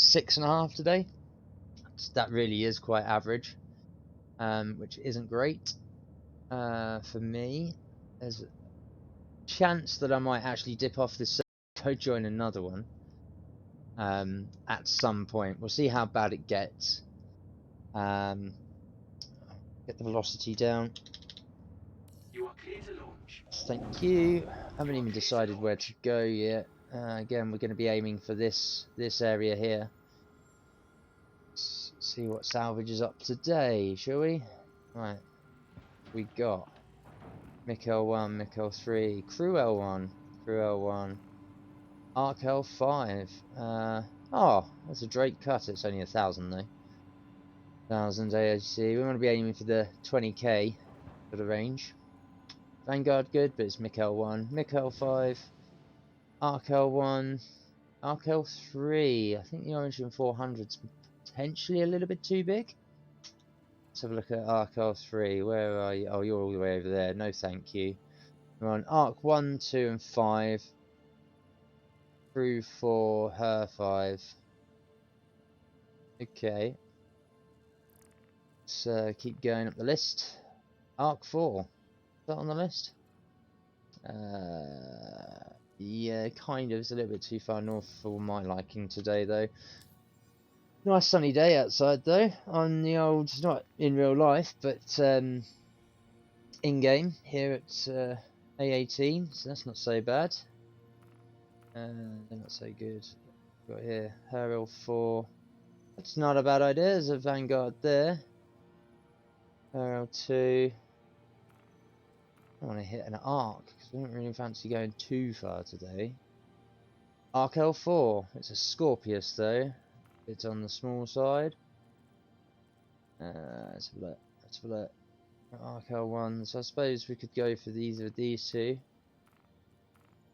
6.5 today. That really is quite average, which isn't great for me. There's a chance that I might actually dip off this server, go join another one at some point. We'll see how bad it gets. Get the velocity down. You are clear to launch. Thank you. Haven't even decided where to go yet. Again, we're going to be aiming for this area here. Let's see what salvage is up today, shall we? Right. We got Mick L1, Mick L3, Crew L1, Crew L1, Arc L5. Oh, that's a Drake cut. It's only 1,000 though. 1,000 AHC. We want to be aiming for the 20k for the range. Vanguard good, but it's Mick L1, Mick L5, Arc L1, Arc L3. I think the Origin 400's potentially a little bit too big. Let's have a look at Arc L3. Where are you? Oh, you're all the way over there. No, thank you. We're on Arc 1, 2, and 5. Crew 4, her 5. Okay. Let's keep going up the list. Arc 4. Is that on the list? Yeah, kind of. It's a little bit too far north for my liking today, though. Nice sunny day outside, though. On the old, not in real life, but in-game here at A18, so that's not so bad. They're not so good. Got here, her L4. That's not a bad idea. There's a Vanguard there. Her L2. I want to hit an Arc, because I don't really fancy going too far today. Arc L4. It's a Scorpius, though. It's on the small side. Let's have a look. Let's have a look. Arc L1. So I suppose we could go for either of these two.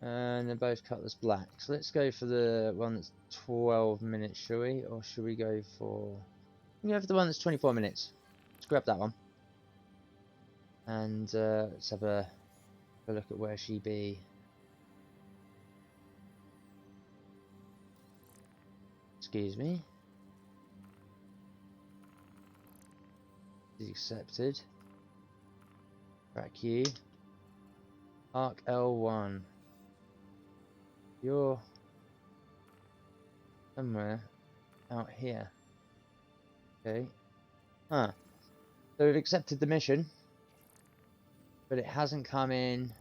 And they're both cutlass black. So let's go for the one that's 12 minutes, shall we? Or should we go for... We can go for the one that's 24 minutes. Let's grab that one. And let's have a look at where she be. Excuse me. Is accepted. Track you. Arc L1. You're somewhere out here. Okay. Huh. So we've accepted the mission, but it hasn't come in.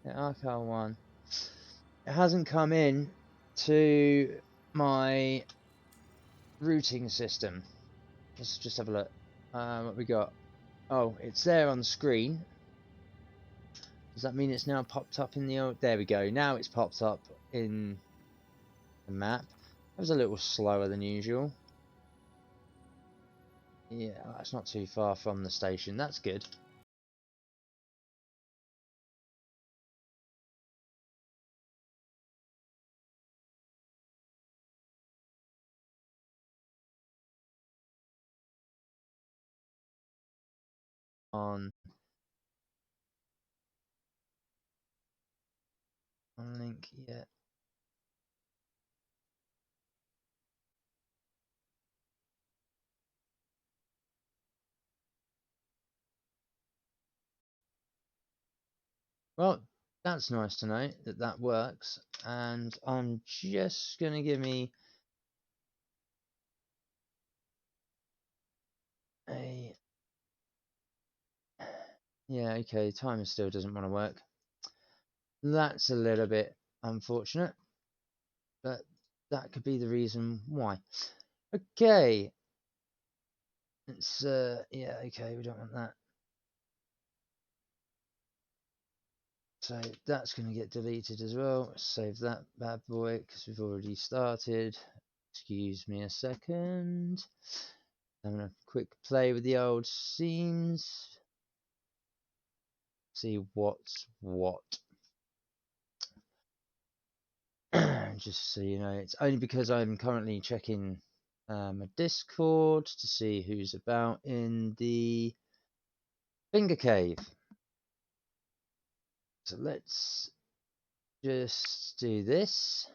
Yeah, Arc L1. It hasn't come in to my routing system. Let's just have a look. What we got? Oh, it's there on the screen. Does that mean it's now popped up in the old... There we go. Now it's popped up in the map. That was a little slower than usual. Yeah, that's not too far from the station. That's good. On link, yeah. Well, that's nice to know that that works. And I'm just going to give me a... Yeah, okay, timer still doesn't want to work. That's a little bit unfortunate, but that could be the reason why. Okay. It's, yeah, okay, we don't want that. So that's going to get deleted as well. Save that bad boy because we've already started. Excuse me a second. I'm going to quick play with the old scenes. See what's what. Just so you know, it's only because I'm currently checking my Discord to see who's about in the Finger Cave. So let's just do this.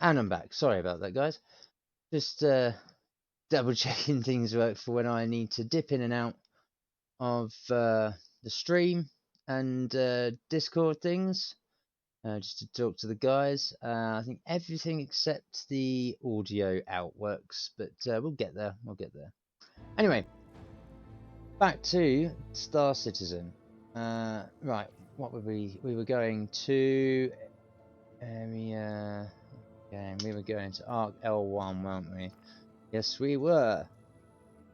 And I'm back. Sorry about that, guys. Just double checking things work for when I need to dip in and out of the stream and Discord things. Just to talk to the guys. I think everything except the audio out works, but we'll get there. We'll get there. Anyway, back to Star Citizen. Right, what were we? We were going to area. Okay, we were going to Arc L1, weren't we? Yes, we were.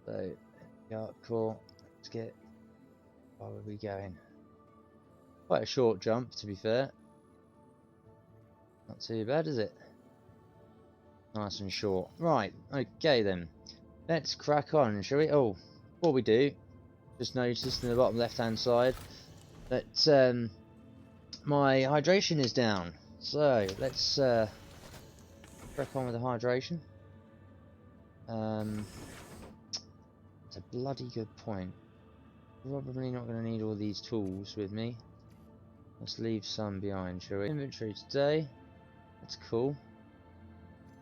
So, cool. Let's get. Where were we going? Quite a short jump, to be fair. Not too bad, is it? Nice and short. Right, okay then. Let's crack on, shall we? Oh, before we do, just noticed in the bottom left-hand side that my hydration is down. So, let's crack on with the hydration. It's a bloody good point. Probably not going to need all these tools with me. Let's leave some behind, shall we? Inventory today. That's cool.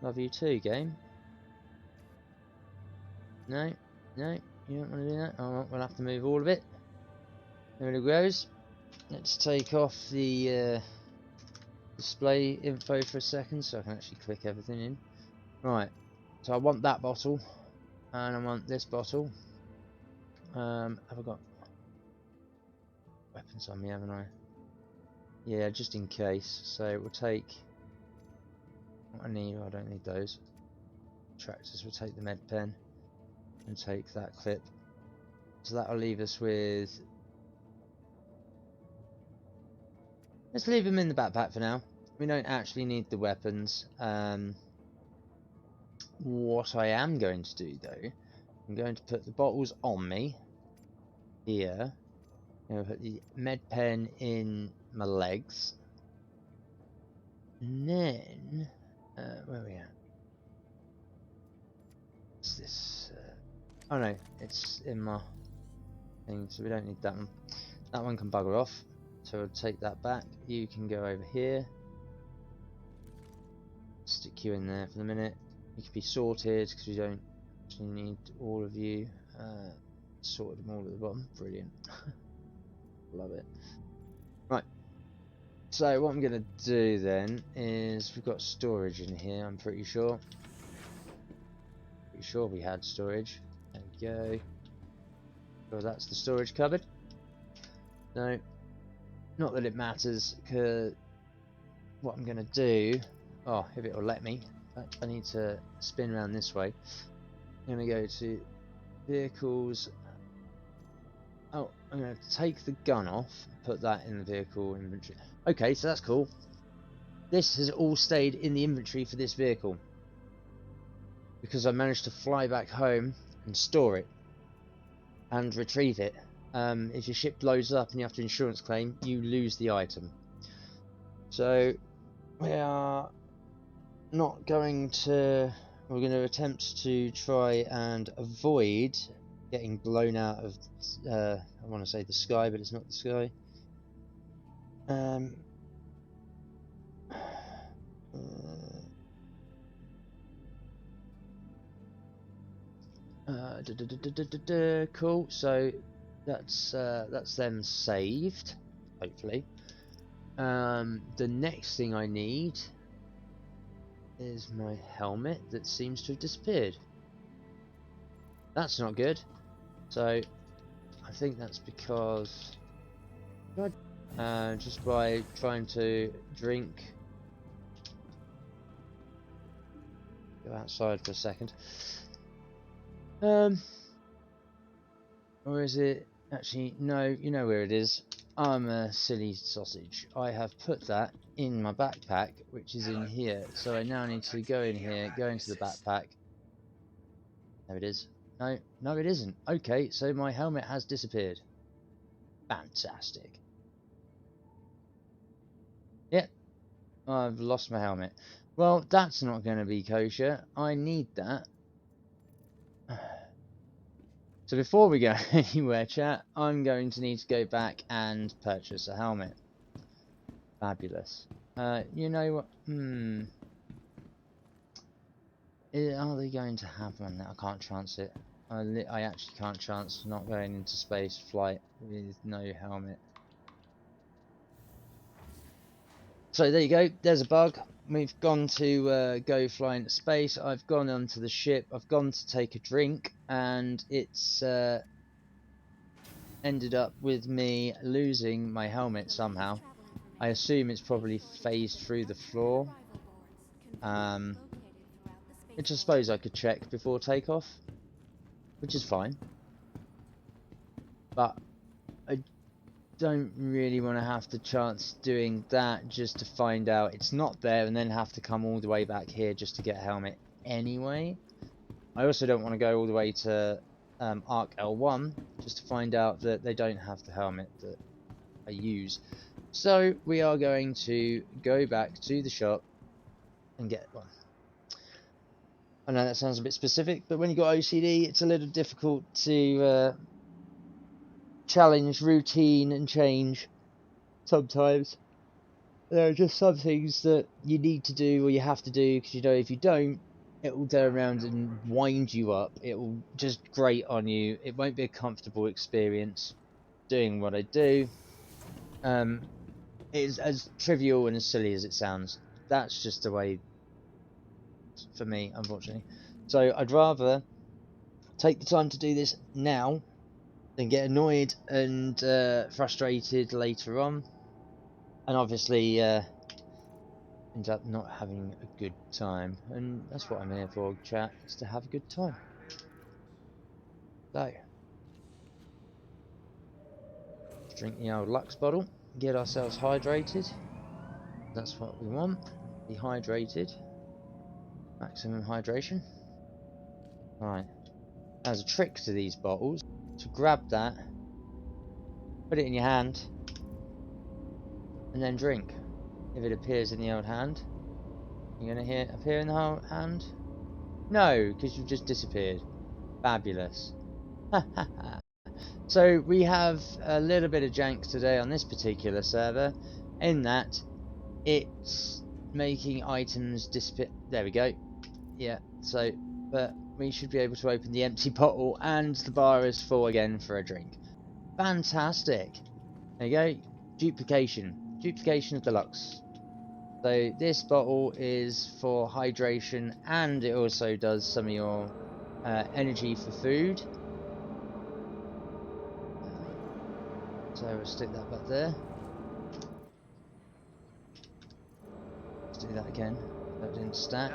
Love you too, game. No, no, you don't want to do that? Oh, we'll have to move all of it. There it goes. Let's take off the display info for a second so I can actually click everything in. Right, so I want that bottle, and I want this bottle. Have I got weapons on me, haven't I? Yeah, just in case. So we'll take what I need. Oh, I don't need those. Tractors. We'll take the med pen and take that clip. So that'll leave us with. Let's leave them in the backpack for now. We don't actually need the weapons. What I am going to do though, I'm going to put the bottles on me here. I'm going to put the med pen in my legs. And then, where are we at? What's this? Oh no, it's in my thing, so we don't need that one. That one can bugger off. So I'll take that back. You can go over here. Stick you in there for the minute. You can be sorted because we don't actually need all of you. Sorted them all at the bottom. Brilliant. Love it. Right. So what I'm going to do then is we've got storage in here. I'm pretty sure. Pretty sure we had storage. There we go. So that's the storage cupboard. No. Not that it matters, because what I'm going to do, oh, if it will let me, I need to spin around this way. I'm going to go to vehicles. Oh, I'm going to take the gun off, put that in the vehicle inventory. Okay, so that's cool. This has all stayed in the inventory for this vehicle, because I managed to fly back home and store it and retrieve it. If your ship blows up and you have to insurance claim, you lose the item. So we are not going to. We're going to attempt to try and avoid getting blown out of. I want to say the sky, but it's not the sky. Cool. So that's them saved, hopefully. The next thing I need is my helmet that seems to have disappeared. That's not good. So I think that's because just by trying to drink. Go outside for a second. Or is it actually? No, you know where it is. I'm a silly sausage. I have put that in my backpack, which is in here. So I now need to go in here, go into the backpack. There it is. No, no, it isn't. Okay, so my helmet has disappeared. Fantastic. Yep, I've lost my helmet. Well, that's not going to be kosher. I need that. So before we go anywhere, chat, I'm going to need to go back and purchase a helmet. Fabulous. You know what? Are they going to have one now? I can't chance it. I actually can't chance not going into space flight with no helmet. So there you go. There's a bug. We've gone to go fly into space. I've gone onto the ship. I've gone to take a drink, and it's ended up with me losing my helmet somehow. I assume it's probably phased through the floor. Which I suppose I could check before takeoff, which is fine. But I don't really want to have to chance doing that just to find out it's not there and then have to come all the way back here just to get a helmet anyway. I also don't want to go all the way to Arc L1 just to find out that they don't have the helmet that I use. So we are going to go back to the shop and get one. I know that sounds a bit specific, but when you've got OCD, it's a little difficult to challenge routine and change sometimes. There are just some things that you need to do or you have to do, because you know if you don't, it will go around and wind you up. It will just grate on you. It won't be a comfortable experience doing what I do. It's as trivial and as silly as it sounds. That's just the way for me, unfortunately. So I'd rather take the time to do this now than get annoyed and frustrated later on, and obviously end up not having a good time. And that's what I'm here for, chat, is to have a good time. So drink the old Lux bottle, get ourselves hydrated. That's what we want. Be hydrated. Maximum hydration. Right. There's a trick to these bottles. To grab that, put it in your hand, and then drink. If it appears in the old hand, you're going to hear it appear in the whole hand? No, because you've just disappeared. Fabulous. So we have a little bit of jank today on this particular server, in that it's making items disappear. There we go. Yeah, so, but we should be able to open the empty bottle and the bar is full again for a drink. Fantastic. There you go. Duplication. Duplication of deluxe. So this bottle is for hydration, and it also does some of your energy for food. So we'll stick that back there. Let's do that again. That didn't stack.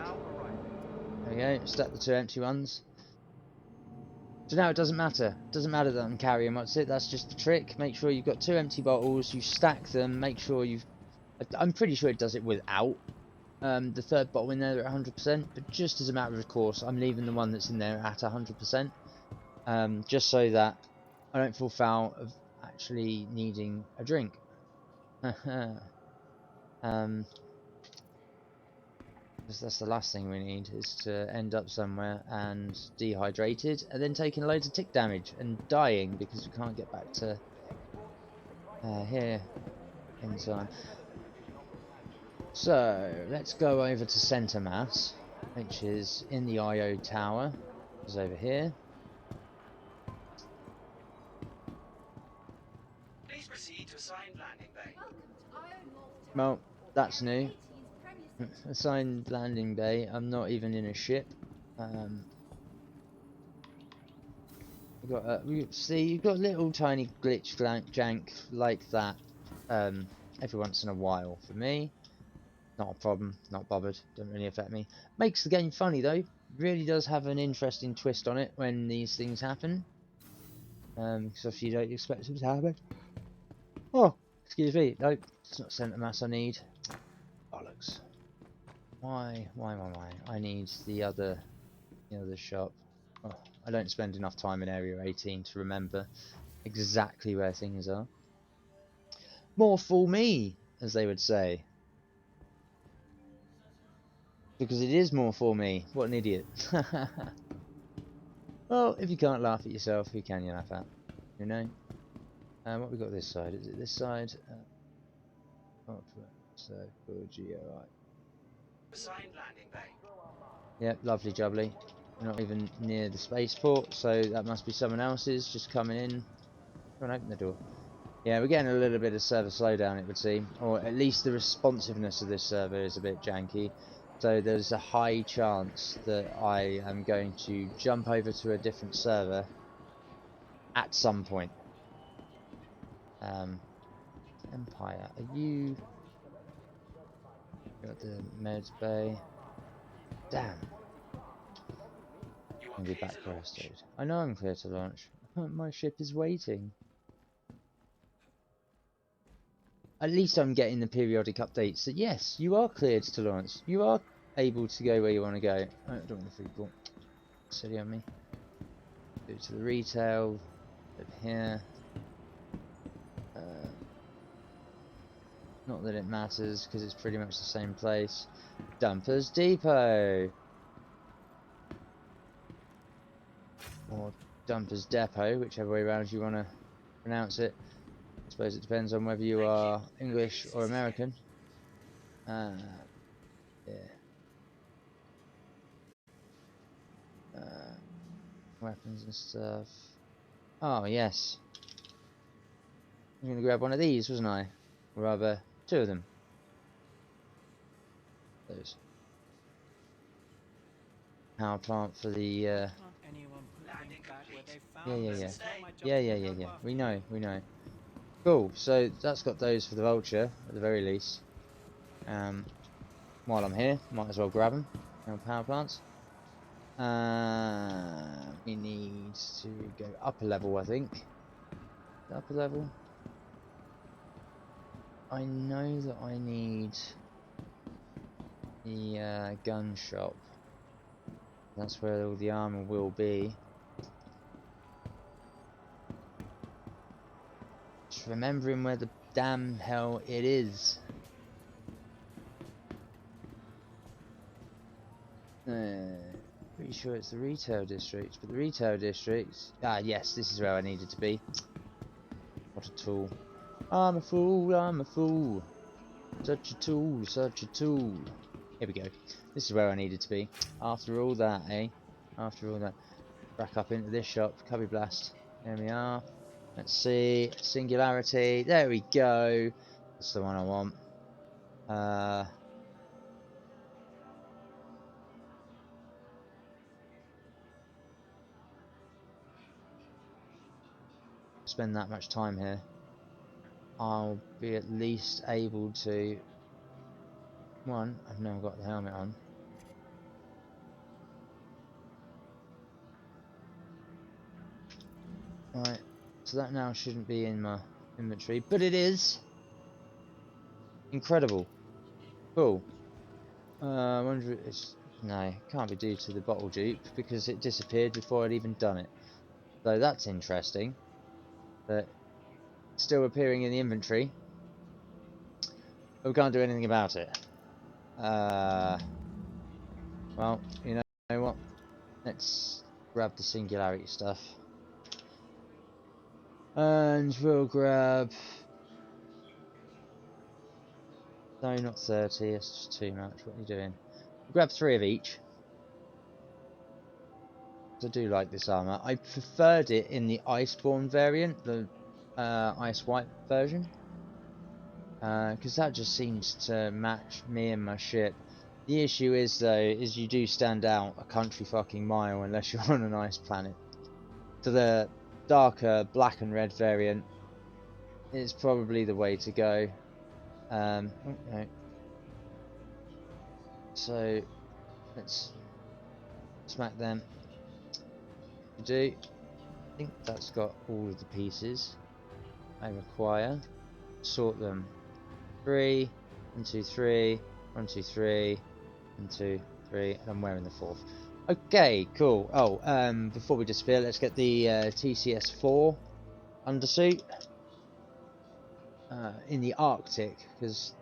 There we go. Stack the two empty ones. So now it doesn't matter. It doesn't matter that I'm carrying what's it. That's just the trick. Make sure you've got two empty bottles. You stack them. Make sure you've. I'm pretty sure it does it without the third bottle in there at 100%. But just as a matter of course, I'm leaving the one that's in there at 100%. Just so that I don't fall foul of actually needing a drink. Because that's the last thing we need, is to end up somewhere and dehydrated and then taking loads of tick damage and dying because we can't get back to here in time. So let's go over to Centre Mass, which is in the IO tower, is over here. Please proceed to assigned landing bay. Well, that's new. Assigned landing bay. I'm not even in a ship. You've got see, you've got little tiny glitch jank like that every once in a while for me. Not a problem, not bothered, doesn't really affect me. Makes the game funny though, really does have an interesting twist on it when these things happen. Because obviously you don't expect them to happen. Oh, excuse me, no, it's not centre mass I need. Bollocks. Why? I need the other shop. Oh, I don't spend enough time in Area 18 to remember exactly where things are. More fool me, as they would say. Because it is more for me. What an idiot. Well, if you can't laugh at yourself, who can you laugh at? You know? What we got this side? Is it this side? So, GOI. Assigned landing bay. Yep, lovely jubbly. We're not even near the spaceport, so that must be someone else's just coming in. Come on, open the door. Yeah, we're getting a little bit of server slowdown, it would seem. Or at least the responsiveness of this server is a bit janky. So there's a high chance that I am going to jump over to a different server at some point. Empire, are you... Got the meds bay. Damn. You are I'll be clear back to where I launch. stayed. I know I'm clear to launch. My ship is waiting. At least I'm getting the periodic updates that yes, you are cleared to launch. You are able to go where you want to go. I don't want the free ball. Silly on me. Go to the retail. Over here. Not that it matters because it's pretty much the same place. Dumpers Depot. Or Dumpers Depot, whichever way around you want to pronounce it. I suppose it depends on whether you are English or American. Yeah. Weapons and stuff. Oh, yes. I was going to grab one of these, wasn't I? Or rather, two of them. Those. Power plant for the, Yeah. We know. Cool, so that's got those for the vulture, at the very least. While I'm here, might as well grab them. Power plants. We need to go up a level, I think. Up a level. I know that I need the gun shop. That's where all the armor will be. Just remembering where the damn hell it is. Pretty sure it's the retail district, but the retail district... Ah, yes, this is where I needed to be. What a tool. I'm a fool. Such a tool, such a tool. Here we go. This is where I needed to be. After all that, eh? After all that. Back up into this shop. Cubby Blast. There we are. Let's see. Singularity. There we go. That's the one I want. Spend that much time here. I'll be at least able to... One, I've never got the helmet on. Right, so that now shouldn't be in my inventory, but it is! Incredible. Cool. I wonder if it's... No, it can't be due to the bottle dupe, because it disappeared before I'd even done it. So that's interesting. But it's still appearing in the inventory. But we can't do anything about it. Well, you know what? Let's grab the singularity stuff. And we'll grab... No, not 30, it's just too much. What are you doing? We'll grab 3 of each. I do like this armour. I preferred it in the Iceborne variant, the Ice White version. Because that just seems to match me and my ship. The issue is, though, is you do stand out a country fucking mile unless you're on an ice planet. So the darker black and red variant is probably the way to go. Oh, no. So let's smack them. We do. I think that's got all of the pieces I require. Sort them. 3, 1, 2, 3, 1, 2, 3, 1, 2, 3, and I'm wearing the 4th. Okay, cool. Oh, before we disappear, let's get the TCS4 undersuit in the Arctic, because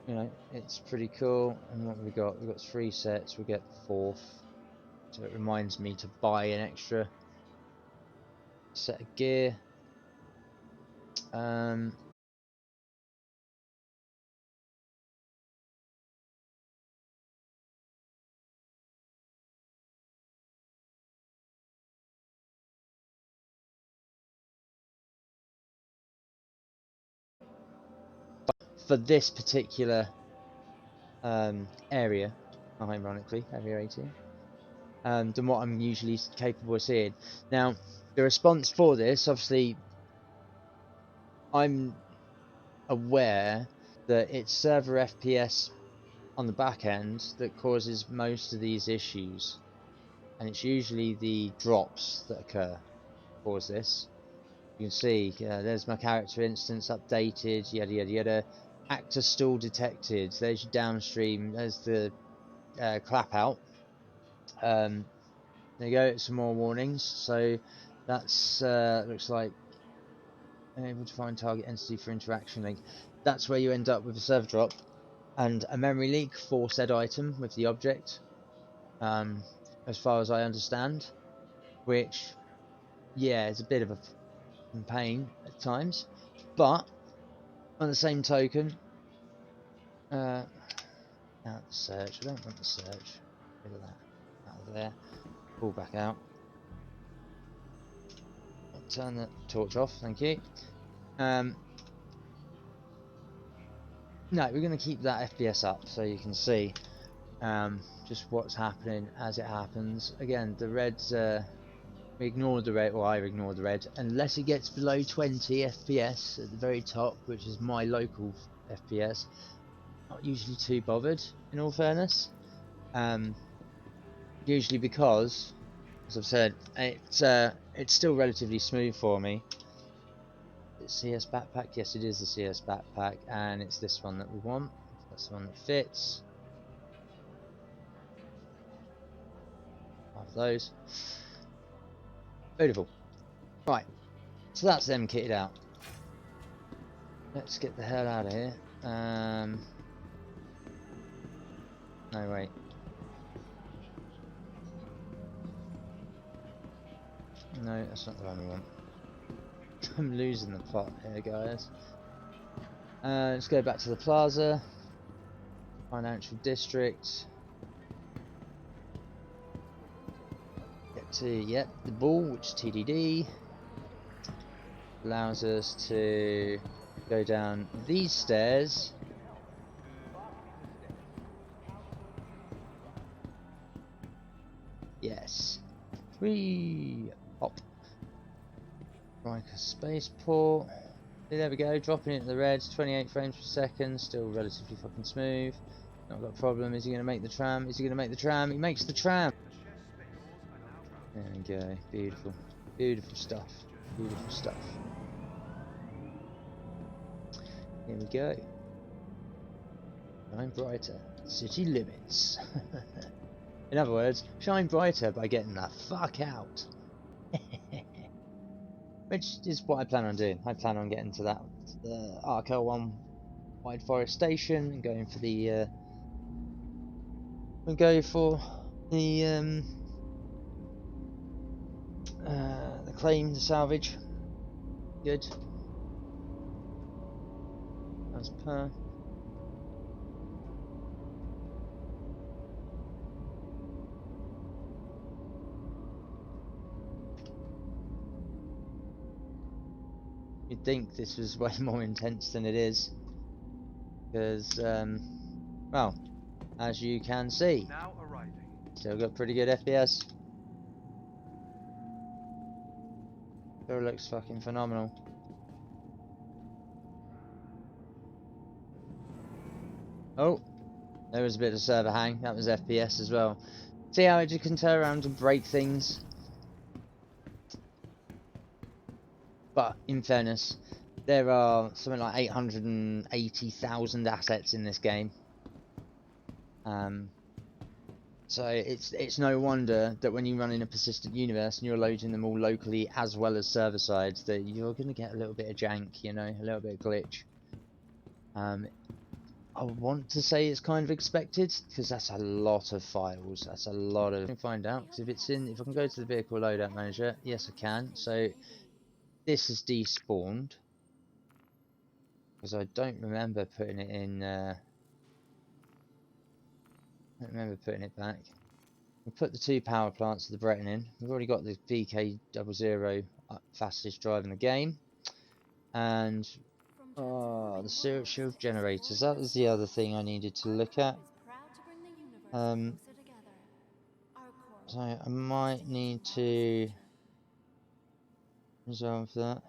you know it's pretty cool. And what have we got? We've got 3 sets. We get the 4th, so it reminds me to buy an extra set of gear. For this particular area, ironically, area 18, than what I'm usually capable of seeing. Now, the response for this, obviously, I'm aware that it's server FPS on the back end that causes most of these issues, and it's usually the drops that occur cause this. You can see there's my character instance updated, yada yada yada. Actor stall detected. There's your downstream. There's the clap out. There you go. Some more warnings. So that's looks like able to find target entity for interaction link. That's where you end up with a server drop and a memory leak for said item with the object, as far as I understand, which, yeah, is a bit of a pain at times, but on the same token, out the search, I don't want the search, rid of that, out of there, pull back out, turn the torch off, thank you. No, we're going to keep that FPS up so you can see just what's happening as it happens. Again, the red's we ignore the red, or I ignore the red, unless it gets below 20 FPS at the very top, which is my local FPS. Not usually too bothered, in all fairness. Usually because, as I've said, it's still relatively smooth for me. CS backpack, yes, it is the CS backpack, and it's this one that we want. That's the one that fits. 5 of those. Beautiful. Right, so that's them kitted out. Let's get the hell out of here. No, wait. No, that's not the one we want. I'm losing the plot here, guys. Let's go back to the plaza. Financial district. Get to, yep, the ball, which is TDD. Allows us to go down these stairs. Yes. Whee! Hop. Like a spaceport. There we go, dropping it in the red, 28 frames per second, still relatively fucking smooth. Not got a problem. Is he going to make the tram? Is he going to make the tram? He makes the tram! There we go, beautiful. Beautiful stuff. Beautiful stuff. Here we go. Shine brighter. City limits. In other words, shine brighter by getting the fuck out. Which is what I plan on doing. I plan on getting to that the Arkel 1 Wide Forest Station and going for the claim, the salvage. Good. As per. You'd think this was way more intense than it is, because, well, as you can see, still got pretty good FPS. Still looks fucking phenomenal. Oh, there was a bit of server hang. That was FPS as well. See how it just can turn around and break things? But in fairness, there are something like 880,000 assets in this game. So it's no wonder that when you run in a persistent universe and you're loading them all locally as well as server side, that you're going to get a little bit of jank, you know, a little bit of glitch. I want to say it's kind of expected because that's a lot of files. That's a lot of. I can find out because if I can go to the vehicle loadout manager, yes I can. So this is despawned because I don't remember putting it in. I don't remember putting it back. We put the 2 power plants of the Breton in. We've already got the VK00 fastest drive in the game, and the syrup shield generators. That was the other thing I needed to look at. So I might need to resolve that.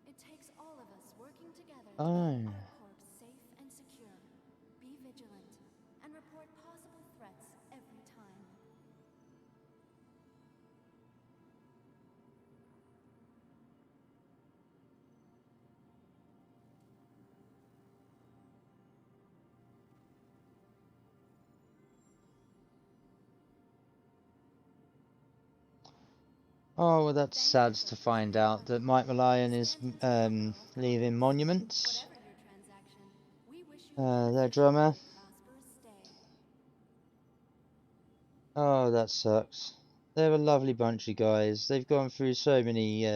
It takes all of us working together to Oh. keep our corp safe and secure. Be vigilant and report possible threats every time. Oh, well, that's sad to find out that Mike Malayan is leaving Monuments. Whatever your transaction, we wish you Their drummer. a prosperous stay. Oh, that sucks. They're a lovely bunch of guys. They've gone through so many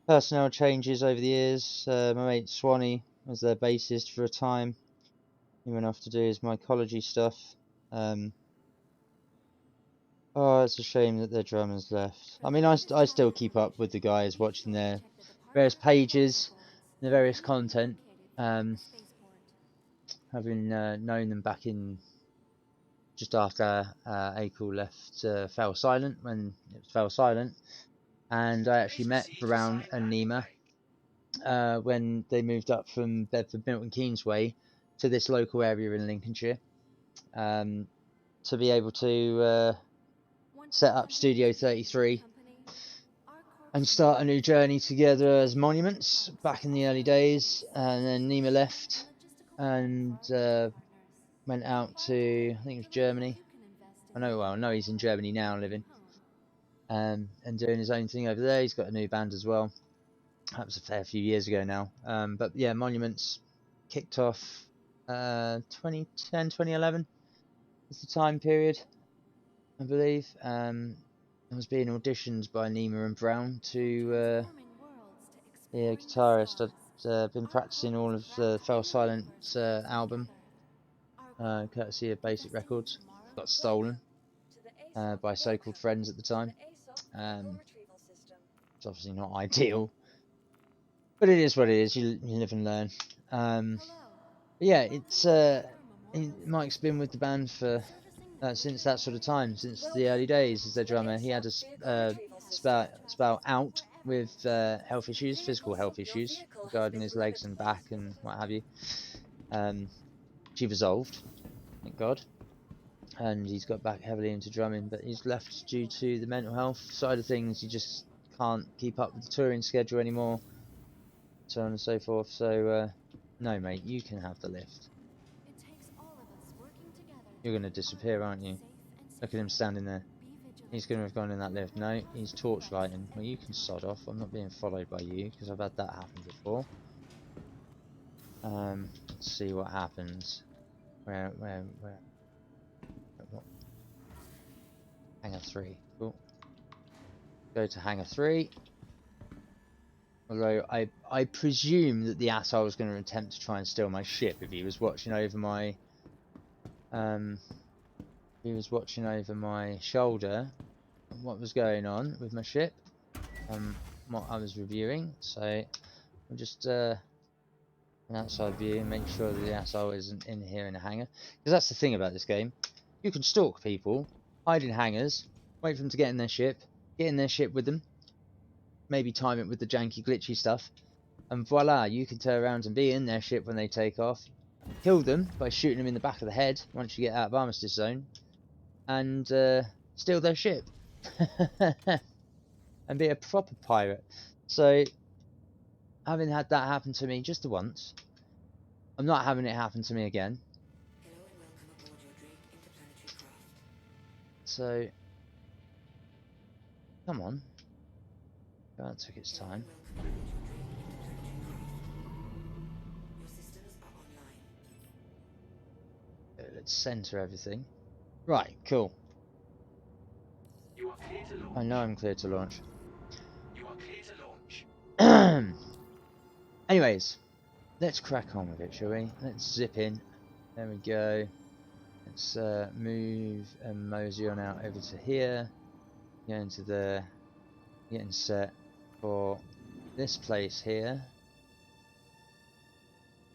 personnel changes over the years. My mate Swanee was their bassist for a time. He went off to do his mycology stuff. Oh, it's a shame that their drummers left. I mean, I still keep up with the guys, watching their various pages, the various content. Having known them back in just after Akel left Fell Silent, when it Fell Silent, and I actually met Brown and Nima when they moved up from Bedford Milton Keynes Way to this local area in Lincolnshire, to be able to set up Studio 33 and start a new journey together as Monuments back in the early days. And then Nima left and went out to, I think it was Germany. I know he's in Germany now living, and doing his own thing over there. He's got a new band as well. That was a fair few years ago now. But yeah, Monuments kicked off 2010, 2011 is the time period, I believe. I was being auditioned by Nima and Brown to be a guitarist. I'd been practicing all of the Fell Silent album, courtesy of Basic Records. Got stolen by so-called friends at the time. It's obviously not ideal, but it is what it is. You live and learn. Yeah, it's Mike's been with the band for since that sort of time, since the early days as their drummer. He had a spell out with health issues, physical health issues regarding his legs and back and what have you. She resolved, thank God, and he's got back heavily into drumming, but he's left due to the mental health side of things. He just can't keep up with the touring schedule anymore, so on and so forth. So no, mate, you can have the lift. You're going to disappear, aren't you? Look at him standing there. He's going to have gone in that lift. No, he's torchlighting. Well, you can sod off. I'm not being followed by you, because I've had that happen before. Let's see what happens. Where? What? Hangar 3. Cool. Go to Hangar 3. Although I presume that the asshole was going to attempt to try and steal my ship if he was watching over my shoulder what was going on with my ship, what I was reviewing. So I'll just an outside view and make sure that the asshole isn't in here in a hangar. Because that's the thing about this game. You can stalk people, hide in hangars, wait for them to get in their ship with them, maybe time it with the janky glitchy stuff, and voila, you can turn around and be in their ship when they take off, kill them by shooting them in the back of the head once you get out of armistice zone, and steal their ship. And be a proper pirate. So, having had that happen to me just once, I'm not having it happen to me again. Hello and welcome aboard your Drake interplanetary craft. So, come on. That took its Hello time. and welcome aboard your Drake interplanetary craft. Your systems are online. Let's center everything. Right, cool. You are clear to launch. I know I'm clear to launch. You are clear to launch. Anyways, let's crack on with it, shall we? Let's zip in. There we go. Let's move and mosey on out over to here. Go into there. Getting set for this place here.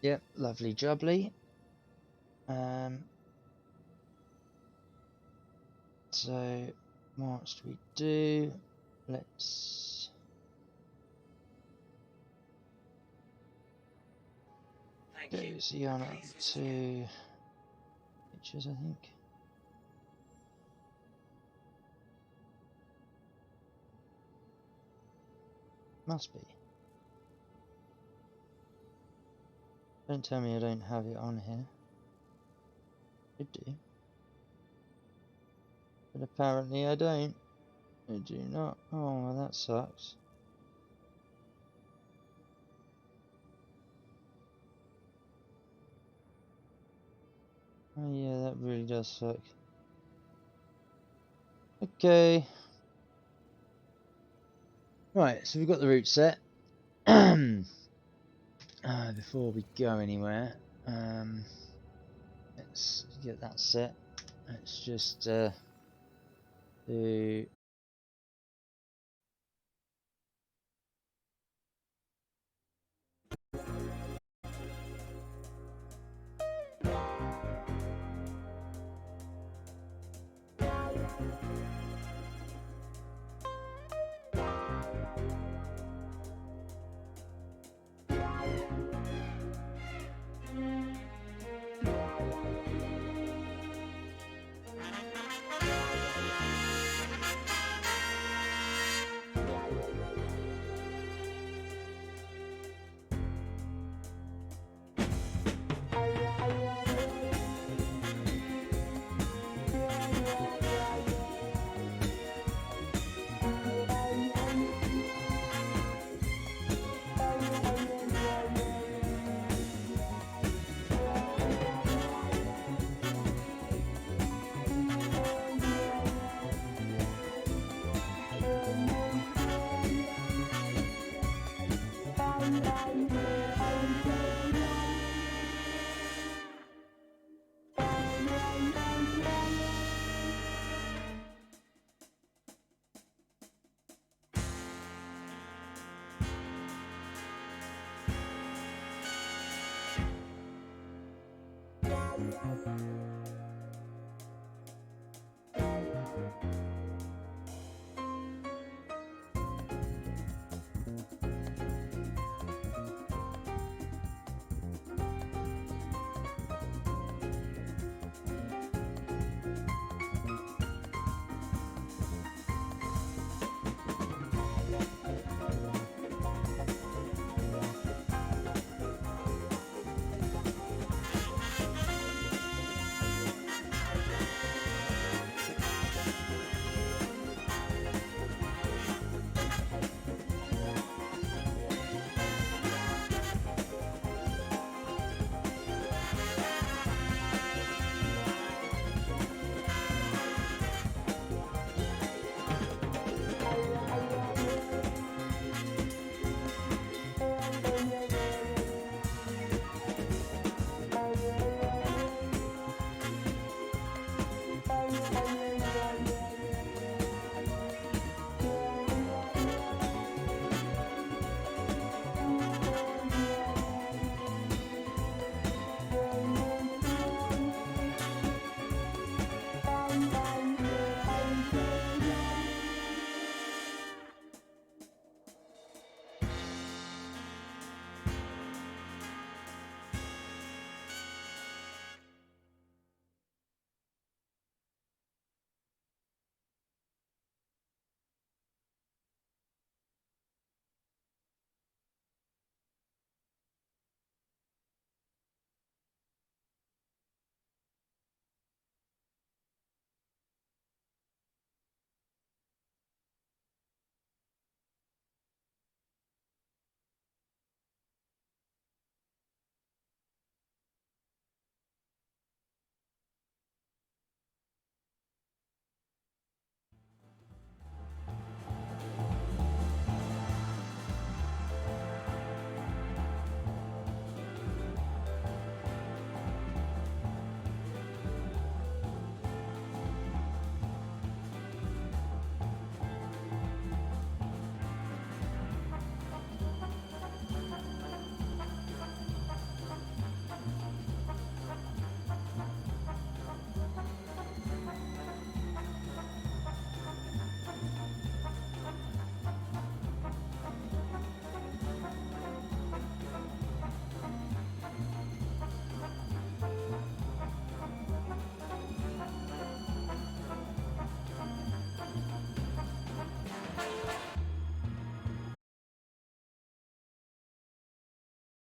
Yep, lovely jubbly. So, whilst we do, let's Thank go you. see on up Please visit again. to pictures, I think. Must be. Don't tell me I don't have it on here. Should do. But apparently I don't. I do not. Oh, well, that sucks. Oh yeah, that really does suck. Okay. Right, so we've got the route set. Before we go anywhere, let's get that set. Let's just do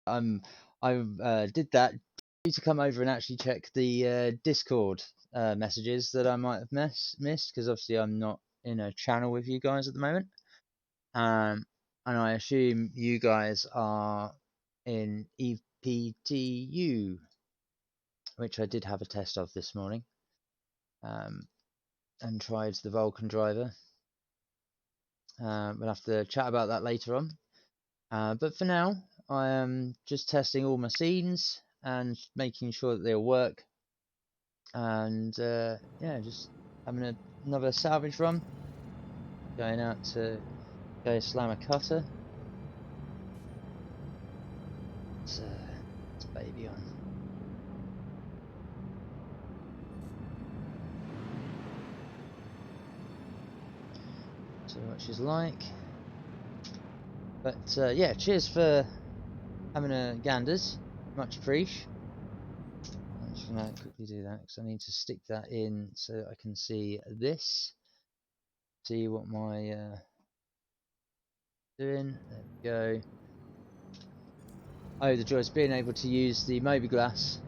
I did that. Need to come over and actually check the Discord messages that I might have missed, because obviously I'm not in a channel with you guys at the moment. And I assume you guys are in EPTU, which I did have a test of this morning, and tried the Vulcan driver. We'll have to chat about that later on. But for now, I am just testing all my scenes and making sure that they'll work. And yeah, just having another salvage run. Going out to go slam a cutter. It's baby on. See what she's like. But yeah, cheers for having a ganders. Much appreciated. I'm just gonna quickly do that because I need to stick that in so that I can see this. See what my doing. There we go. Oh, the joys being able to use the mobi-glass,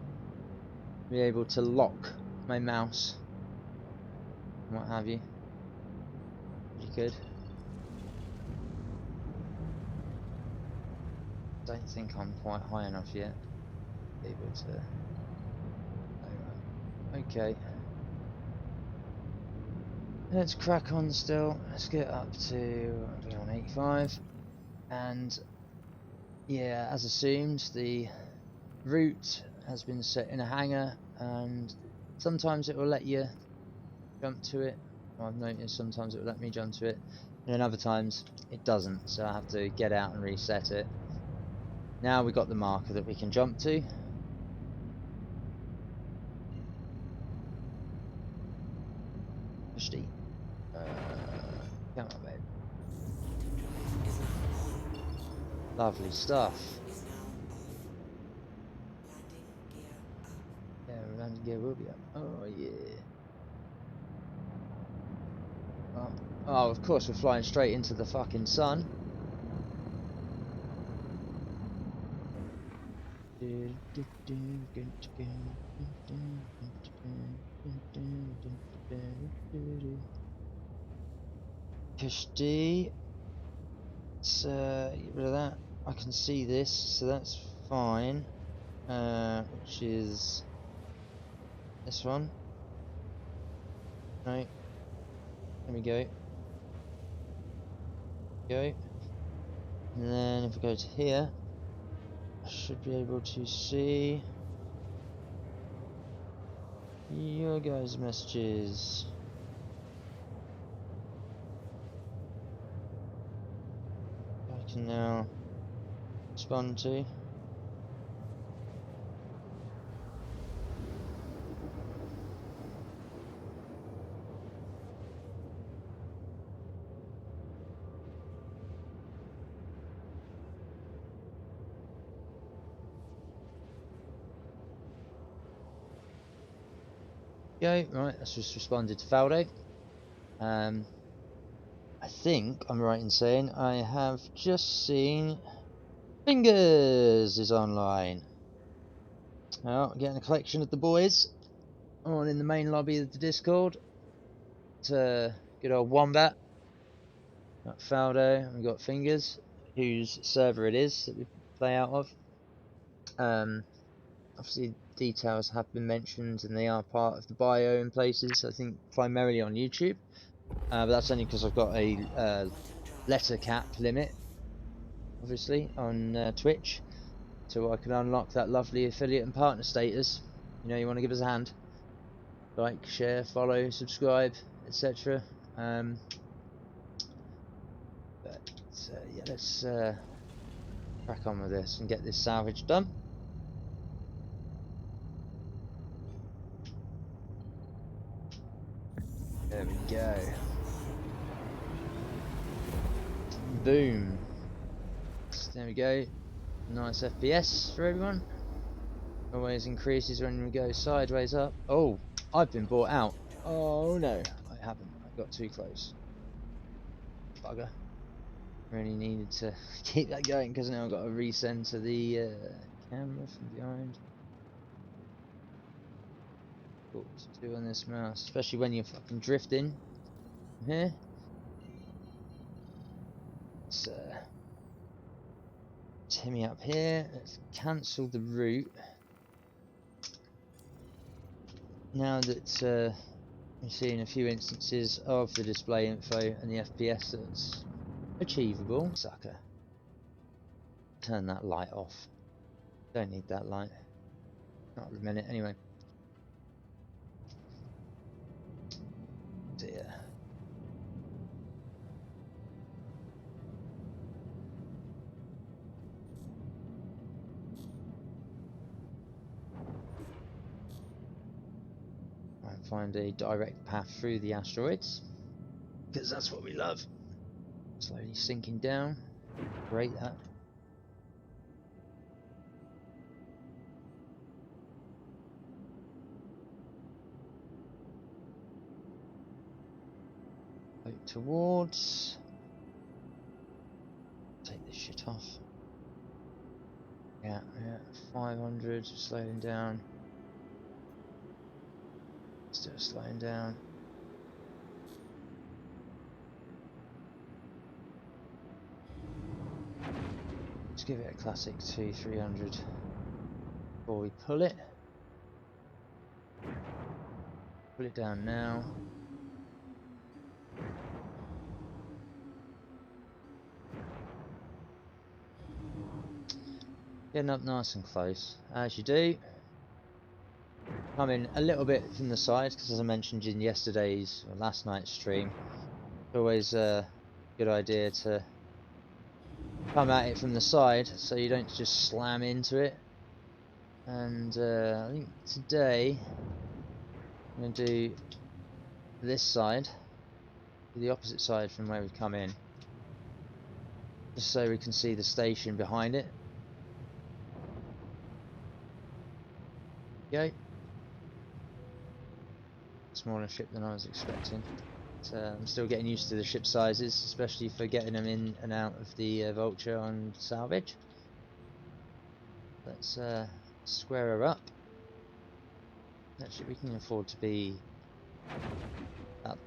be able to lock my mouse and what have you. Pretty good. Don't think I'm quite high enough yet to be able to. Okay. Let's crack on still. Let's get up to, we're on 85. And yeah, as assumed, the route has been set in a hangar, and sometimes it will let you jump to it. Well, I've noticed sometimes it will let me jump to it, and then other times it doesn't, so I have to get out and reset it. Now we've got the marker that we can jump to. Push D. Come on, babe. Lovely stuff. Yeah, landing gear will be up. Oh yeah. Oh, of course we're flying straight into the fucking sun. Push D. Let's get rid of that. I can see this, so that's fine. Which is this one. Right. There we go. Go. And then if we go to here, I should be able to see your guys' messages. I can now respond to. Go, right, that's just responded to Faldo. I think I'm right in saying I have just seen Fingers is online. Now, getting a collection of the boys on in the main lobby of the Discord. To good old Wombat. Got Faldo, and we've got Fingers, whose server it is that we play out of. Obviously details have been mentioned and they are part of the bio in places, I think primarily on YouTube. But that's only because I've got a letter cap limit, obviously, on Twitch, so I can unlock that lovely affiliate and partner status. You know, you want to give us a hand. Like, share, follow, subscribe, etc. But yeah, let's crack on with this and get this salvage done. There we go. Boom. So there we go. Nice FPS for everyone. Always increases when we go sideways up. Oh, I've been bought out. Oh no, I haven't. I got too close. Bugger. Really needed to keep that going because now I've got to recenter the camera from behind. What to do on this mouse, especially when you're fucking drifting from here. So Timmy up here. Let's cancel the route. Now that we're seeing a few instances of the display info and the FPS that's achievable. Sucker. Turn that light off. Don't need that light. Not at the minute anyway. Dear. And find a direct path through the asteroids, because that's what we love. Slowly sinking down. Great that. Float towards. Take this shit off. Yeah, 500, slowing down. Still slowing down. Let's give it a classic 200-300 before we pull it. Pull it down now. Getting up nice and close, as you do. Coming a little bit from the side, because as I mentioned in yesterday's or last night's stream, it's always a good idea to come at it from the side so you don't just slam into it. And I think today I'm going to do this side, the opposite side from where we come in, just so we can see the station behind it. Go. Smaller ship than I was expecting. But, I'm still getting used to the ship sizes, especially for getting them in and out of the Vulture on salvage. Let's square her up. Actually, we can afford to be up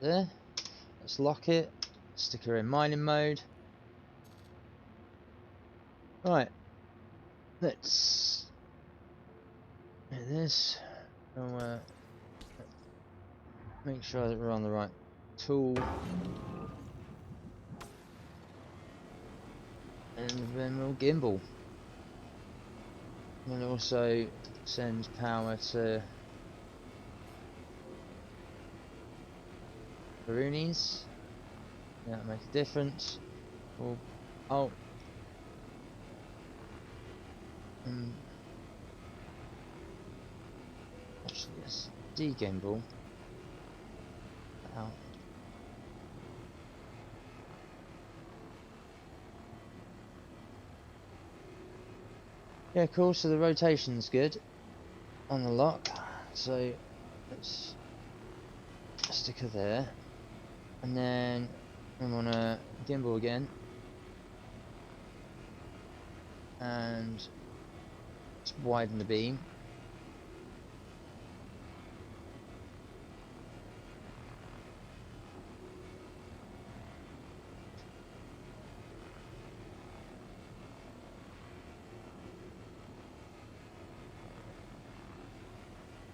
there. Let's lock it. Stick her in mining mode. Right. Let's do this. We'll make sure that we're on the right tool. And then we'll gimbal. We'll also send power to Baroonies. That'll make a difference. We'll, oh. Actually, let's de-gimbal. Out. Yeah, cool. So the rotation's good on the lock. So let's stick her there, and then we want to gimbal again, and let's widen the beam.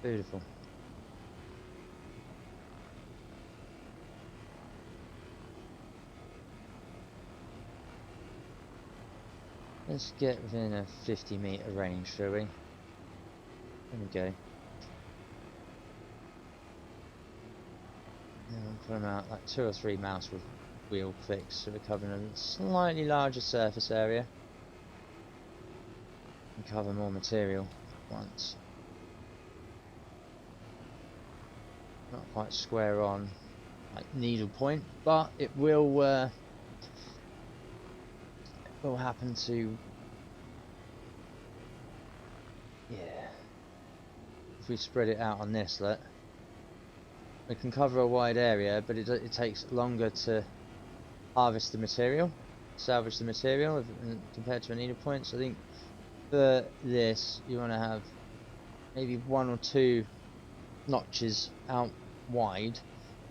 Beautiful. Let's get within a 50-meter range, shall we? There we go. And we'll put them out like 2 or 3 mouse wheel clicks, so we're covering a slightly larger surface area and cover more material at once. Not quite square on like needle point, but it will happen to, yeah. If we spread it out on this, look, we can cover a wide area, but it takes longer to harvest the material, salvage the material compared to a needle point. So I think for this you want to have maybe 1 or 2 notches out wide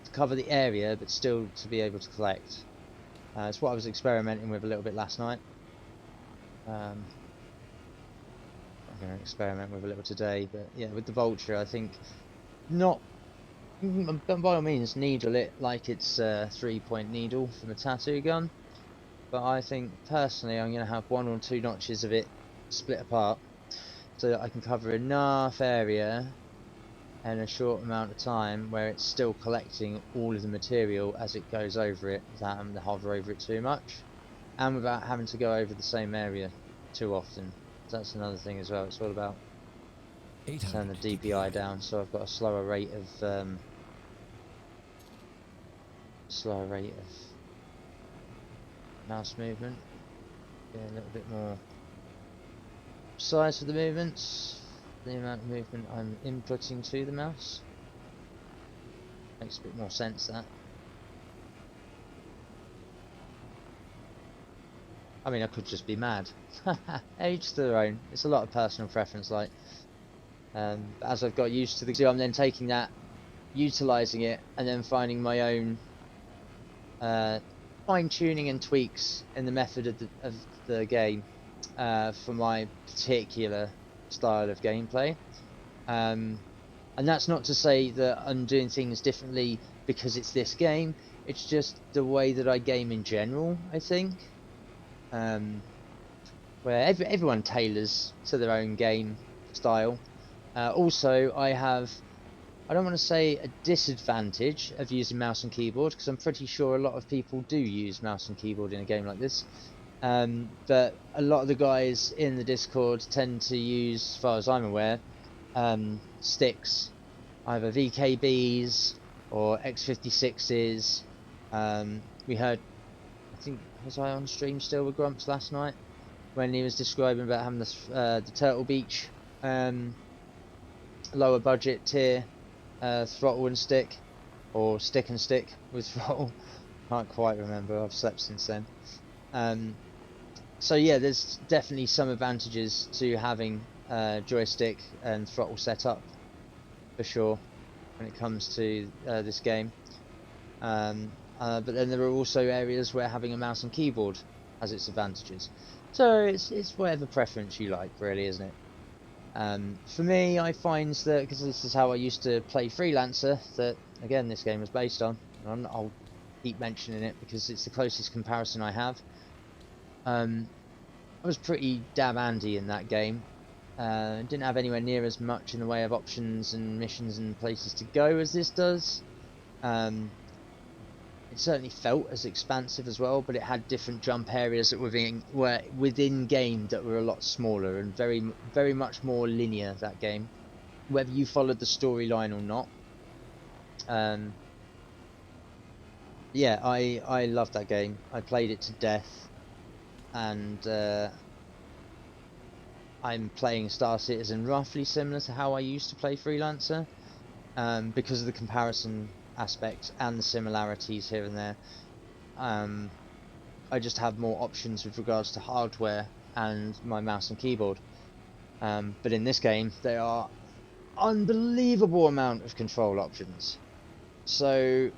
to cover the area, but still to be able to collect. It's what I was experimenting with a little bit last night. I'm going to experiment with a little today, but yeah, with the vulture, I think not. By all means, needle it like it's a 3-point needle from a tattoo gun, but I think personally I'm going to have 1 or 2 notches of it split apart so that I can cover enough area in a short amount of time where it's still collecting all of the material as it goes over it without having to hover over it too much and without having to go over the same area too often. So that's another thing as well. It's all about turn the DPI down so I've got a slower rate of mouse movement. Get a little bit more size for the movements, the amount of movement I'm inputting to the mouse. Makes a bit more sense, that. I mean, I could just be mad. Each to their own. It's a lot of personal preference, like. As I've got used to the, I'm then taking that, utilising it, and then finding my own fine-tuning and tweaks in the method of the game for my particular style of gameplay. And that's not to say that I'm doing things differently because it's this game. It's just the way that I game in general, I think. Where everyone tailors to their own game style. Also, I don't want to say a disadvantage of using mouse and keyboard, because I'm pretty sure a lot of people do use mouse and keyboard in a game like this. But a lot of the guys in the Discord tend to use, as far as I'm aware, sticks, either VKBs or X56s. We heard, I think, was I on stream still with Grumps last night when he was describing about having the Turtle Beach lower budget tier throttle and stick, or stick and stick with throttle. Can't quite remember, I've slept since then. So yeah, there's definitely some advantages to having joystick and throttle set up, for sure, when it comes to this game. But then there are also areas where having a mouse and keyboard has its advantages. So it's whatever preference you like, really, isn't it? For me, I find that, because this is how I used to play Freelancer, that again this game was based on, and I'll keep mentioning it because it's the closest comparison I have. I was pretty damn handy in that game. Didn't have anywhere near as much in the way of options and missions and places to go as this does. It certainly felt as expansive as well, but it had different jump areas that were within game that were a lot smaller and very much more linear, that game, whether you followed the storyline or not. Yeah, I loved that game. I played it to death, and I'm playing Star Citizen roughly similar to how I used to play Freelancer, because of the comparison aspect and the similarities here and there. I just have more options with regards to hardware and my mouse and keyboard. But in this game, there are unbelievable amount of control options. So,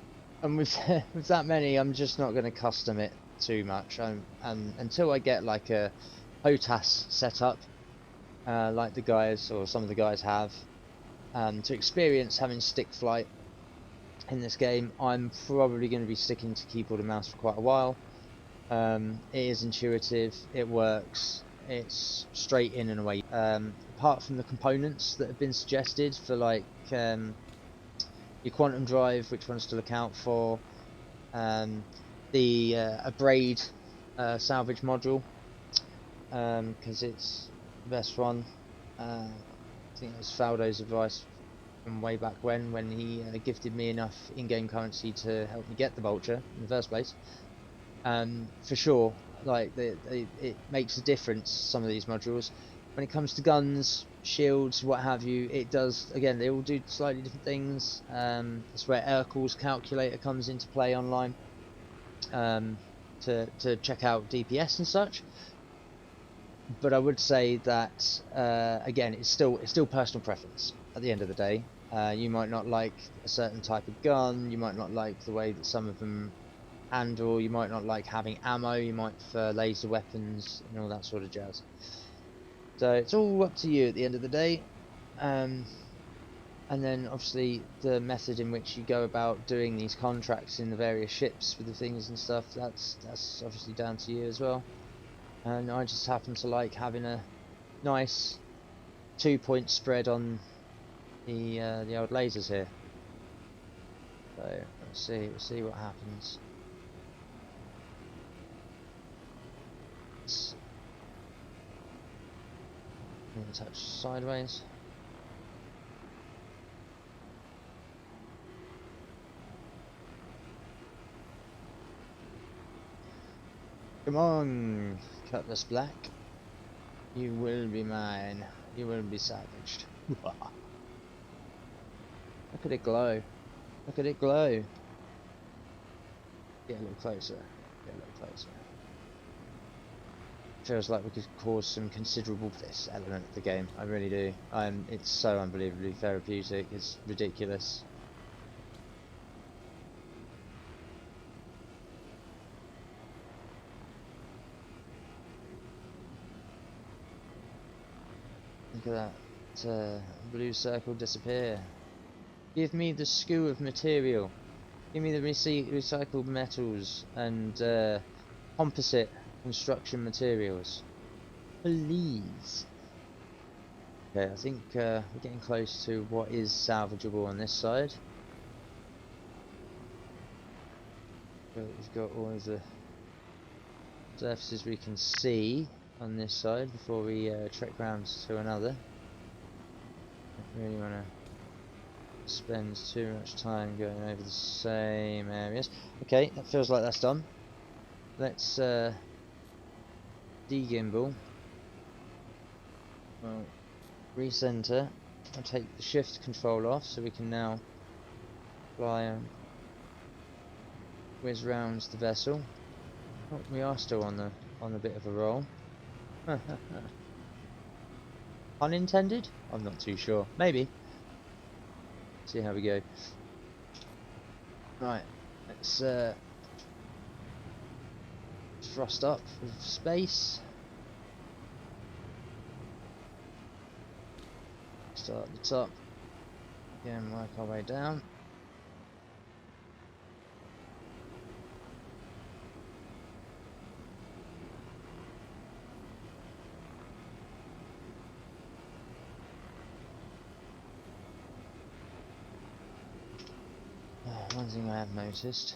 and with with that many, I'm just not going to custom it too much. Until I get like a HOTAS setup, like the guys or some of the guys have, to experience having stick flight in this game, I'm probably going to be sticking to keyboard and mouse for quite a while. It is intuitive, it works, it's straight in and away. Apart from the components that have been suggested for, like, your quantum drive, which ones to look out for, the abrade salvage module, because it's the best one. I think it was Faldo's advice from way back when he gifted me enough in-game currency to help me get the vulture in the first place. For sure, like it makes a difference, some of these modules. When it comes to guns, shields, what have you, it does, again, they all do slightly different things. That's where Urkel's calculator comes into play online. to check out DPS and such. But I would say that again, it's still personal preference at the end of the day. You might not like a certain type of gun, you might not like the way that some of them handle, you might not like having ammo, you might prefer laser weapons and all that sort of jazz. So it's all up to you at the end of the day. And then obviously the method in which you go about doing these contracts in the various ships with the things and stuff, that's obviously down to you as well. And I just happen to like having a nice 2-point spread on the old lasers here. So let's see what happens. Touch sideways. Come on, Cutlass Black. You will be mine. You will be savaged. Look at it glow. Look at it glow. Get a little closer. Get a little closer. Feels like we could cause some considerable this element of the game. I really do. It's so unbelievably therapeutic. It's ridiculous. Look at that blue circle disappear. Give me the skew of material. Give me the recycled metals and composite construction materials. Please. Okay, I think we're getting close to what is salvageable on this side. But we've got all of the surfaces we can see on this side before we trek round to another. Don't really want to spend too much time going over the same areas. Okay, that feels like that's done. Let's de-gimbal. Well, recenter. I'll take the shift control off so we can now fly and whiz round the vessel. Oh, we are still on the bit of a roll. Unintended? I'm not too sure. Maybe. See how we go. Right, let's thrust up with space. Start at the top. Again, work our way down. One thing I have noticed.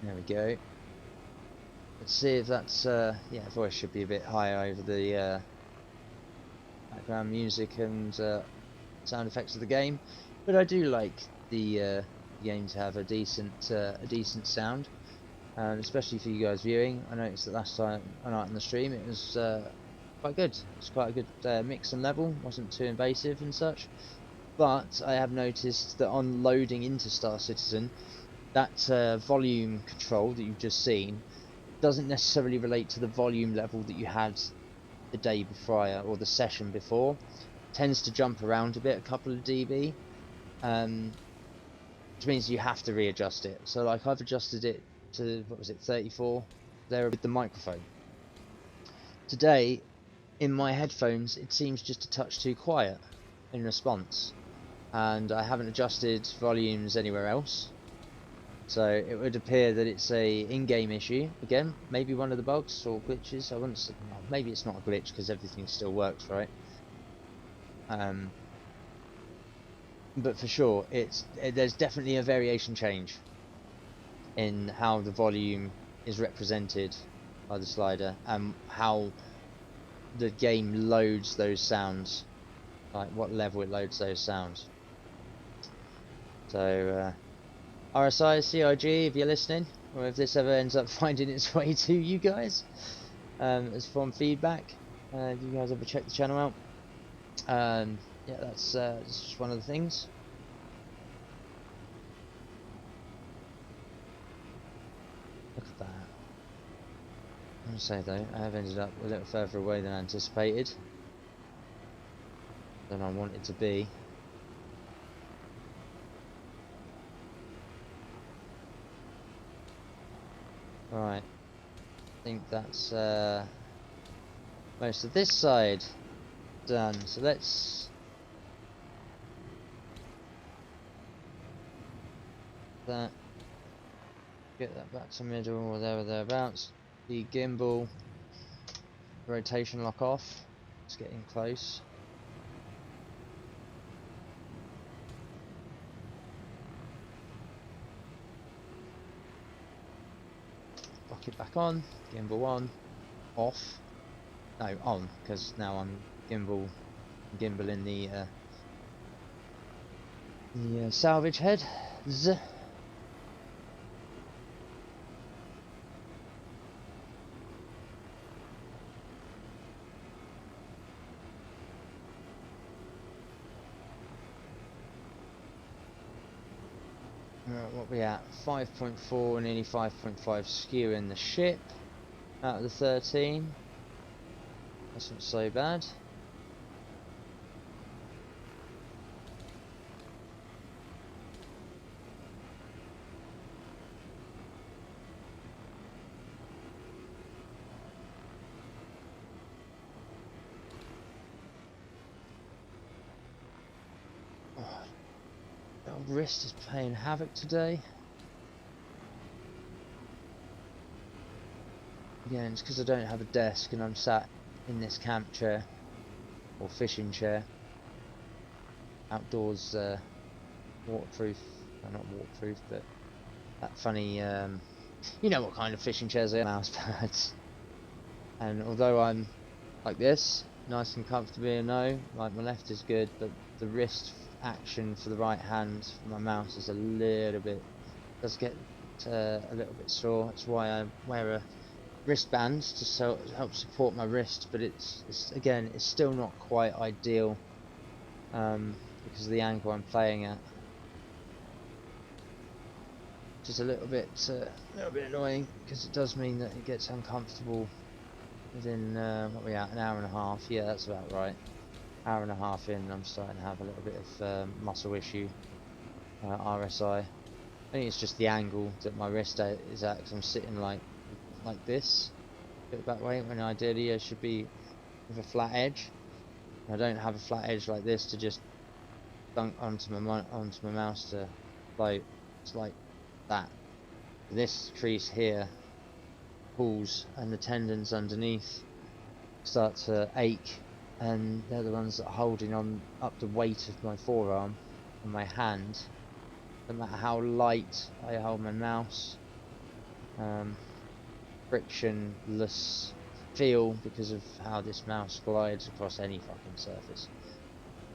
There we go. Let's see if that's yeah, voice should be a bit higher over the background music and sound effects of the game. But I do like the game to have a decent sound, especially for you guys viewing. I noticed that last time night on the stream it was quite good. It's quite a good mix and level. Wasn't too invasive and such. But I have noticed that on loading into Star Citizen, that volume control that you've just seen doesn't necessarily relate to the volume level that you had the day prior or the session before. It tends to jump around a bit, a couple of dB. Which means you have to readjust it. So like I've adjusted it to, what was it, 34 there with the microphone. Today in my headphones it seems just a touch too quiet in response, and I haven't adjusted volumes anywhere else, so it would appear that it's a in-game issue again, maybe one of the bugs or glitches. I wouldn't say, well, maybe it's not a glitch because everything still works, right? But for sure, there's definitely a variation change in how the volume is represented by the slider and how the game loads those sounds, like what level it loads those sounds. So RSI, CIG, if you're listening, or if this ever ends up finding its way to you guys, as from feedback, if you guys ever check the channel out. Yeah, that's just one of the things. Look at that. I'm gonna say though, I have ended up a little further away than anticipated, than I wanted to be. Right, I think that's most of this side done. So let's get that back to middle or there or thereabouts. The gimbal rotation lock off. It's getting close. Lock it back on. Gimbal on. Off. No, on, because now I'm gimbaling the salvage head. Z. What we at? 5.4, nearly 5.5 skew in the ship out of the 13. That's not so bad. Oh, wrist is playing havoc today. Again, it's because I don't have a desk and I'm sat in this camp chair or fishing chair. Outdoors, waterproof, well, not waterproof, but that funny, you know what kind of fishing chairs they are, mouse pads. And although I'm like this, nice and comfortably, like my left is good, but the wrist action for the right hand for my mouse is a little bit, does get a little bit sore. That's why I wear a wristband to help support my wrist, but it's again, it's still not quite ideal because of the angle I'm playing at. Which is a little bit annoying, because it does mean that it gets uncomfortable within what are we at, an hour and a half. Yeah, that's about right. Hour and a half in, I'm starting to have a little bit of muscle issue. RSI. I think it's just the angle that my wrist is at, because I'm sitting like this, a bit that way, when ideally I should be with a flat edge. I don't have a flat edge like this to just dunk onto my mouse to float. It's like that. This crease here pulls, and the tendons underneath start to ache, and they're the ones that are holding on up the weight of my forearm and my hand. No matter how light I hold my mouse, frictionless feel because of how this mouse glides across any fucking surface.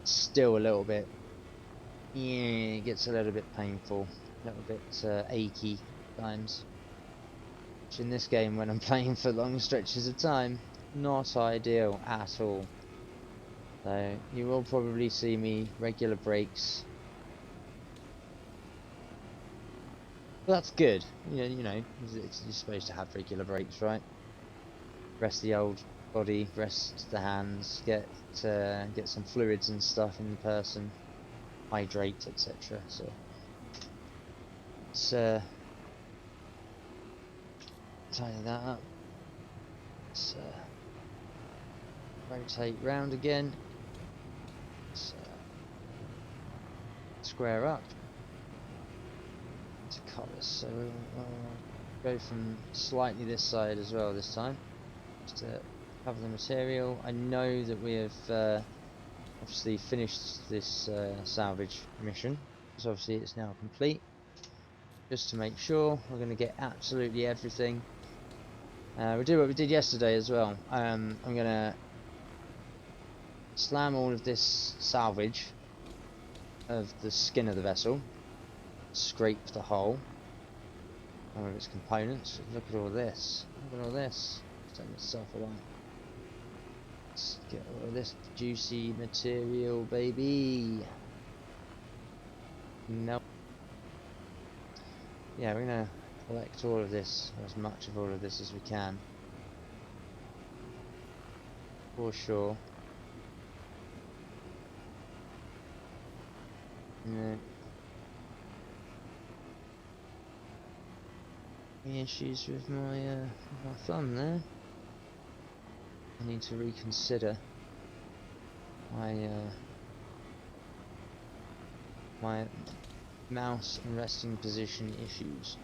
It's still a little bit, yeah, it gets a little bit painful, a little bit achy at times. Which in this game, when I'm playing for long stretches of time, not ideal at all. So you will probably see me regular breaks. But that's good. You know, you're supposed to have regular breaks, right? Rest the old body, rest the hands, get some fluids and stuff in the person, hydrate, etc. So let's tidy that up. Let's rotate round again. Let's square up to colours. So we'll go from slightly this side as well this time, just to cover the material. I know that we have obviously finished this salvage mission, because obviously it's now complete. Just to make sure, we're going to get absolutely everything. We'll do what we did yesterday as well. I'm going to slam all of this salvage of the skin of the vessel scrape the hull. One of its components. Look at all this. Look at all this. Turn itself around. Let's get all of this juicy material, baby. No. Yeah, we're gonna collect all of this, or as much of all of this as we can. For sure. Yeah. Any issues with my thumb there? I need to reconsider my my mouse and resting position issues.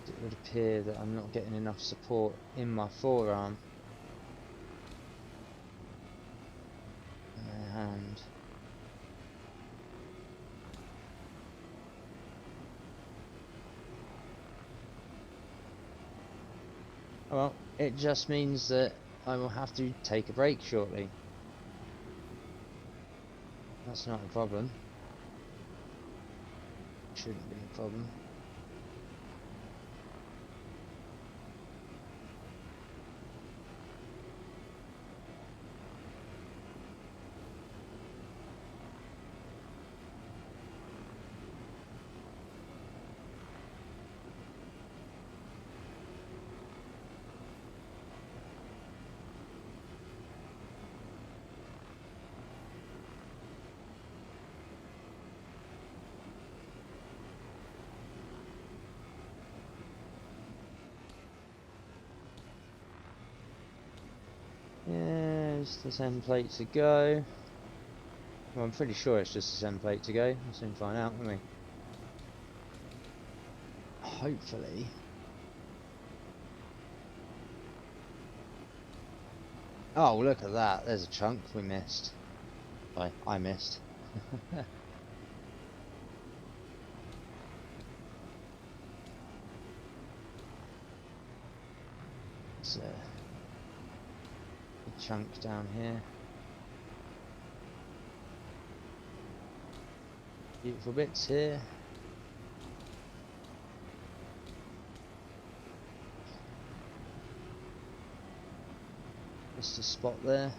It would appear that I'm not getting enough support in my forearm and my hand. Well, it just means that I will have to take a break shortly. That's not a problem. Shouldn't be a problem. Yeah, just the same plate to go. Well, I'm pretty sure it's just the same plate to go. We'll soon find out, won't we? Hopefully. Oh, look at that. There's a chunk we missed. I missed. It's a chunk down here. Beautiful bits here. Just a spot there.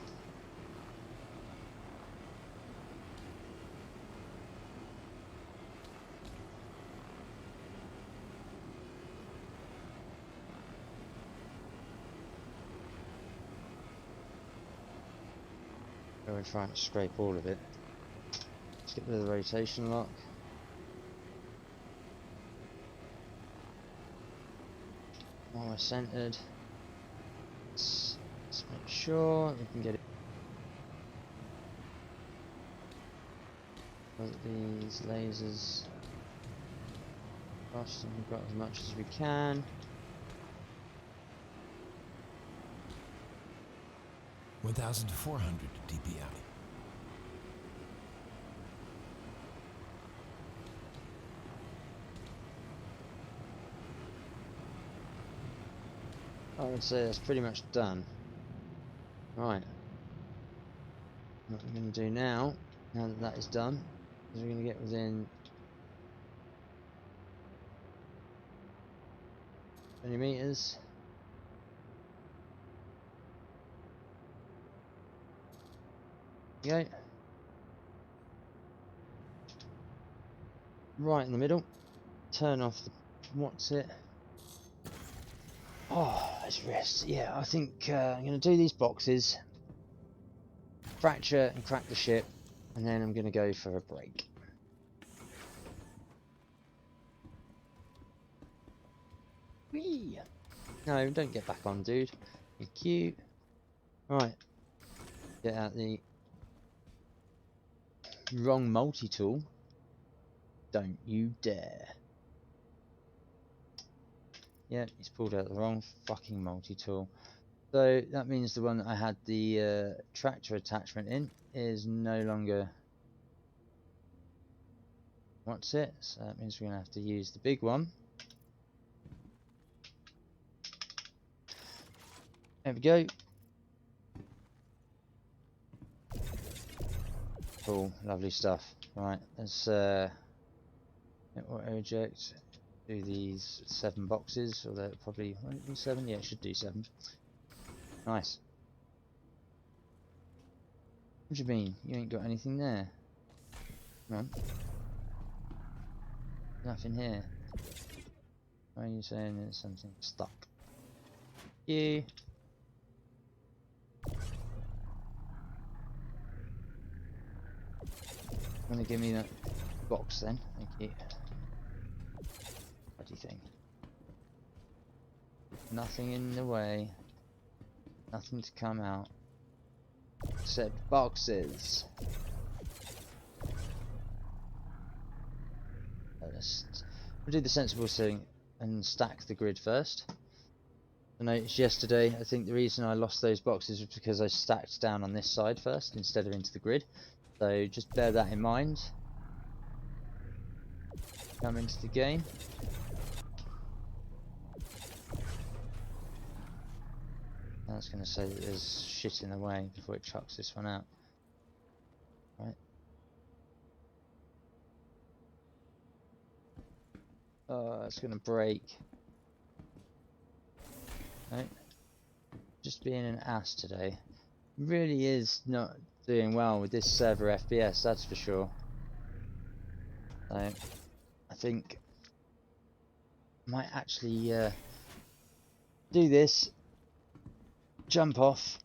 We're trying to scrape all of it. Let's get rid of the rotation lock. While we're centered, let's make sure we can get it. Put these lasers across, and we've got as much as we can. 1,400 dpi. I would say that's pretty much done. Right. What we're going to do now that that is done, is we're going to get within 20 meters. Okay. Right in the middle. Turn off the what's it? Oh, his wrist. Yeah, I think I'm going to do these boxes, fracture and crack the ship, and then I'm going to go for a break. Whee! No, don't get back on, dude. Thank you. Right. Get out the wrong multi-tool. Don't you dare. Yeah, he's pulled out the wrong fucking multi-tool. So that means the one that I had the tractor attachment in is no longer what's it. So that means we're going to have to use the big one. There we go. Cool, lovely stuff. Right, let's Auto eject. Do these 7 boxes, although it probably won't do 7. Yeah, it should do 7. Nice. What do you mean? You ain't got anything there? Come on. Nothing here. Why are you saying there's something stuck? You. Want to give me that box then? Thank you. Bloody thing. Nothing in the way. Nothing to come out. Except boxes. We'll do the sensible thing and stack the grid first. I noticed yesterday, I think the reason I lost those boxes was because I stacked down on this side first instead of into the grid. So just bear that in mind. Come into the game. I was going to say that there's shit in the way before it chucks this one out. Right. Oh, it's going to break. Right. Just being an ass today. Really is not doing well with this server FPS, that's for sure. So, I think I might actually do this, jump off,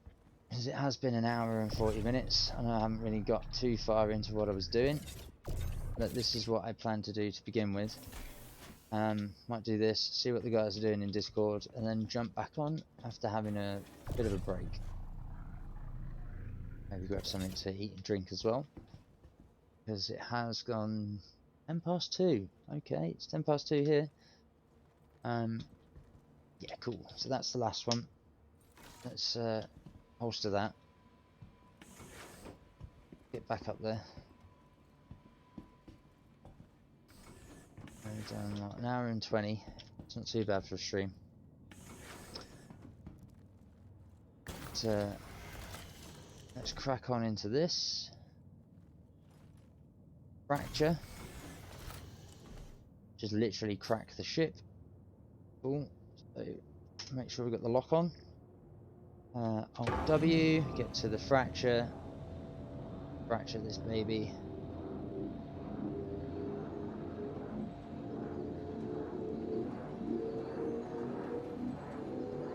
because it has been an hour and 40 minutes and I haven't really got too far into what I was doing. But this is what I plan to do to begin with. Might do this, see what the guys are doing in Discord, and then jump back on after having a bit of a break. Maybe grab something to eat and drink as well, because it has gone 10 past 2. Okay, it's 10 past 2 here. Yeah, cool. So that's the last one. Let's holster that. Get back up there. We've done like an hour and 20. It's not too bad for a stream. But, let's crack on into this. Fracture. Just literally crack the ship. Cool. So make sure we've got the lock on. Alt W, get to the fracture. Fracture this baby.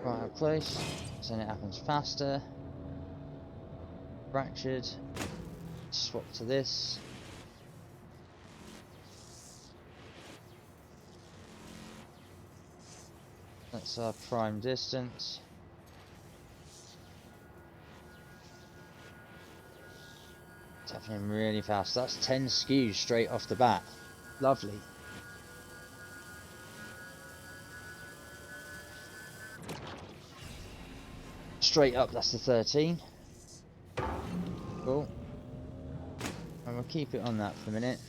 Right up close, so then it happens faster. Fractured. Swap to this. That's our prime distance. It's happening really fast. That's 10 skews straight off the bat. Lovely. Straight up, that's the 13. Cool. And we'll keep it on that for a minute.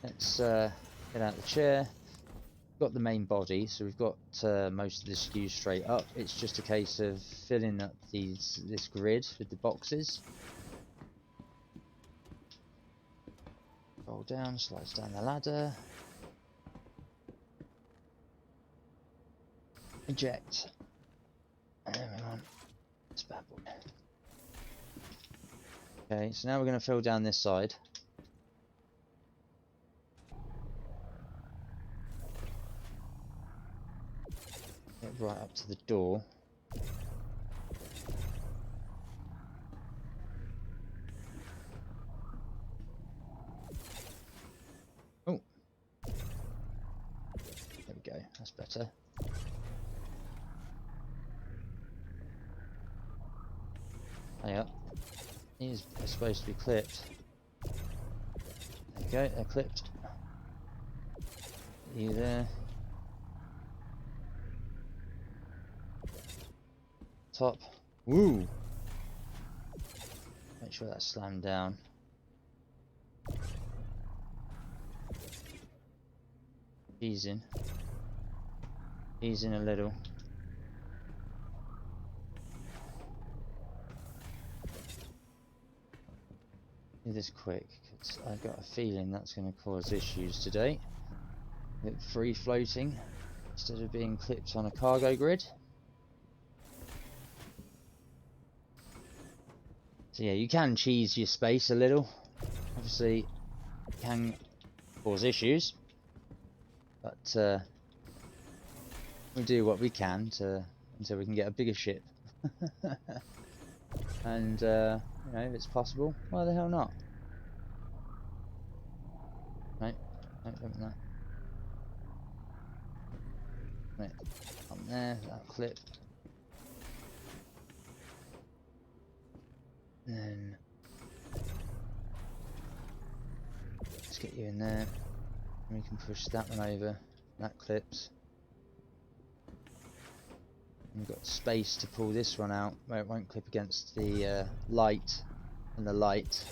Let's get out the chair. Got the main body, so we've got most of the skews straight up. It's just a case of filling up this grid with the boxes. Roll down, slides down the ladder. Eject. And then we want this bad boy. Okay, so now we're going to fill down this side. Get right up to the door. Oh. There we go, that's better. Hang up. These are supposed to be clipped. There we go, they're clipped. You there. Top. Woo! Make sure that's slammed down. Ease in. Ease in a little. Do this quick, because I've got a feeling that's going to cause issues today. free floating instead of being clipped on a cargo grid. So yeah, you can cheese your space a little. Obviously, it can cause issues, but we do what we can until we can get a bigger ship. And you know, if it's possible, why the hell not? Right, don't want that. Right, on there, that clip. And then let's get you in there. And we can push that one over. That clips. And we've got space to pull this one out where it won't clip against the light, and the light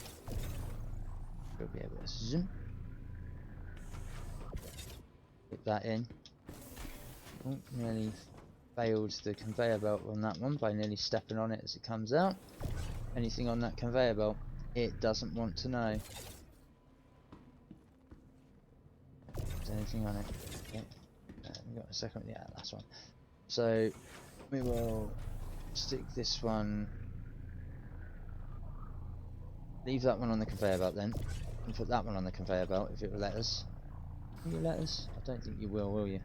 we'll be able to zoom. Put that in. Oh, nearly failed the conveyor belt on that one by nearly stepping on it as it comes out. Anything on that conveyor belt, it doesn't want to know. Is there anything on it? Okay. We've got a second, yeah, last one. So we will stick this one, leave that one on the conveyor belt then, and put that one on the conveyor belt if it will let us. Will you let us? I don't think you will you?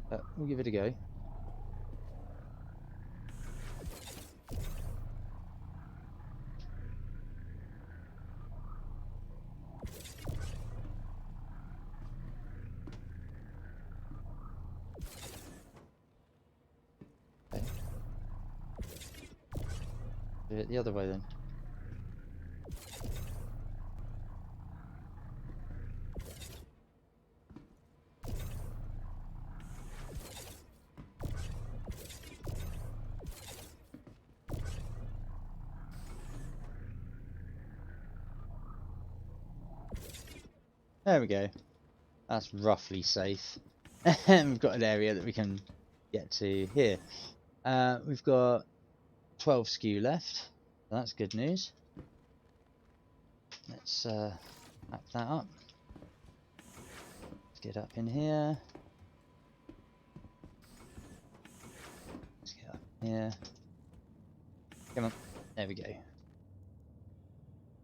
But we'll give it a go. Okay. Do it the other way then. There we go. That's roughly safe. We've got an area that we can get to here. We've got 12 skew left. So that's good news. Let's map that up. Let's get up in here. Let's get up here. Come on. There we go.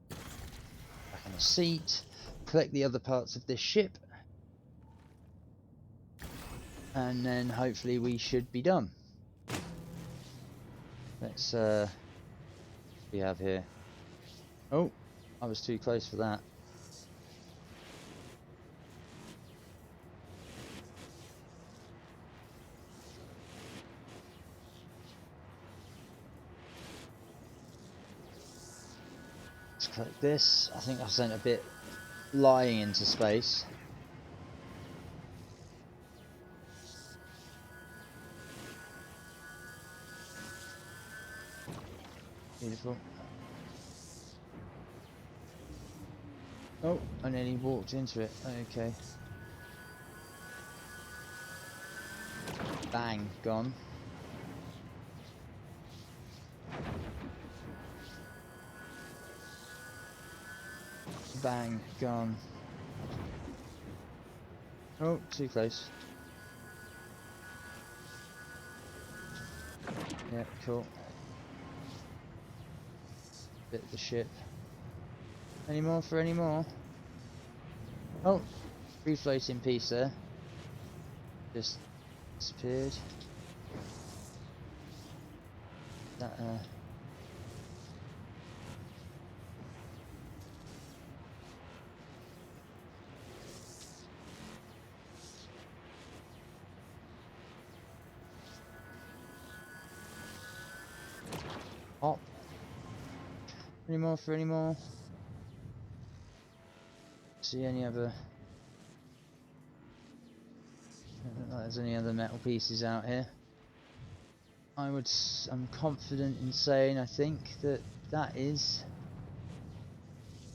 Back on the seat. Collect the other parts of this ship. And then hopefully we should be done. Let's we have here. Oh, I was too close for that. Let's collect this. I think I sent a bit lying into space. Beautiful. Oh, I nearly walked into it. Okay. Bang, gone. Bang, gone. Oh, too close. Yeah, cool. Bit of the ship. Any more for any more? Oh, free floating piece there. Just disappeared. That hop. Any more for any more? See any other? I don't know if there's any other metal pieces out here. I'm confident in saying I think that that is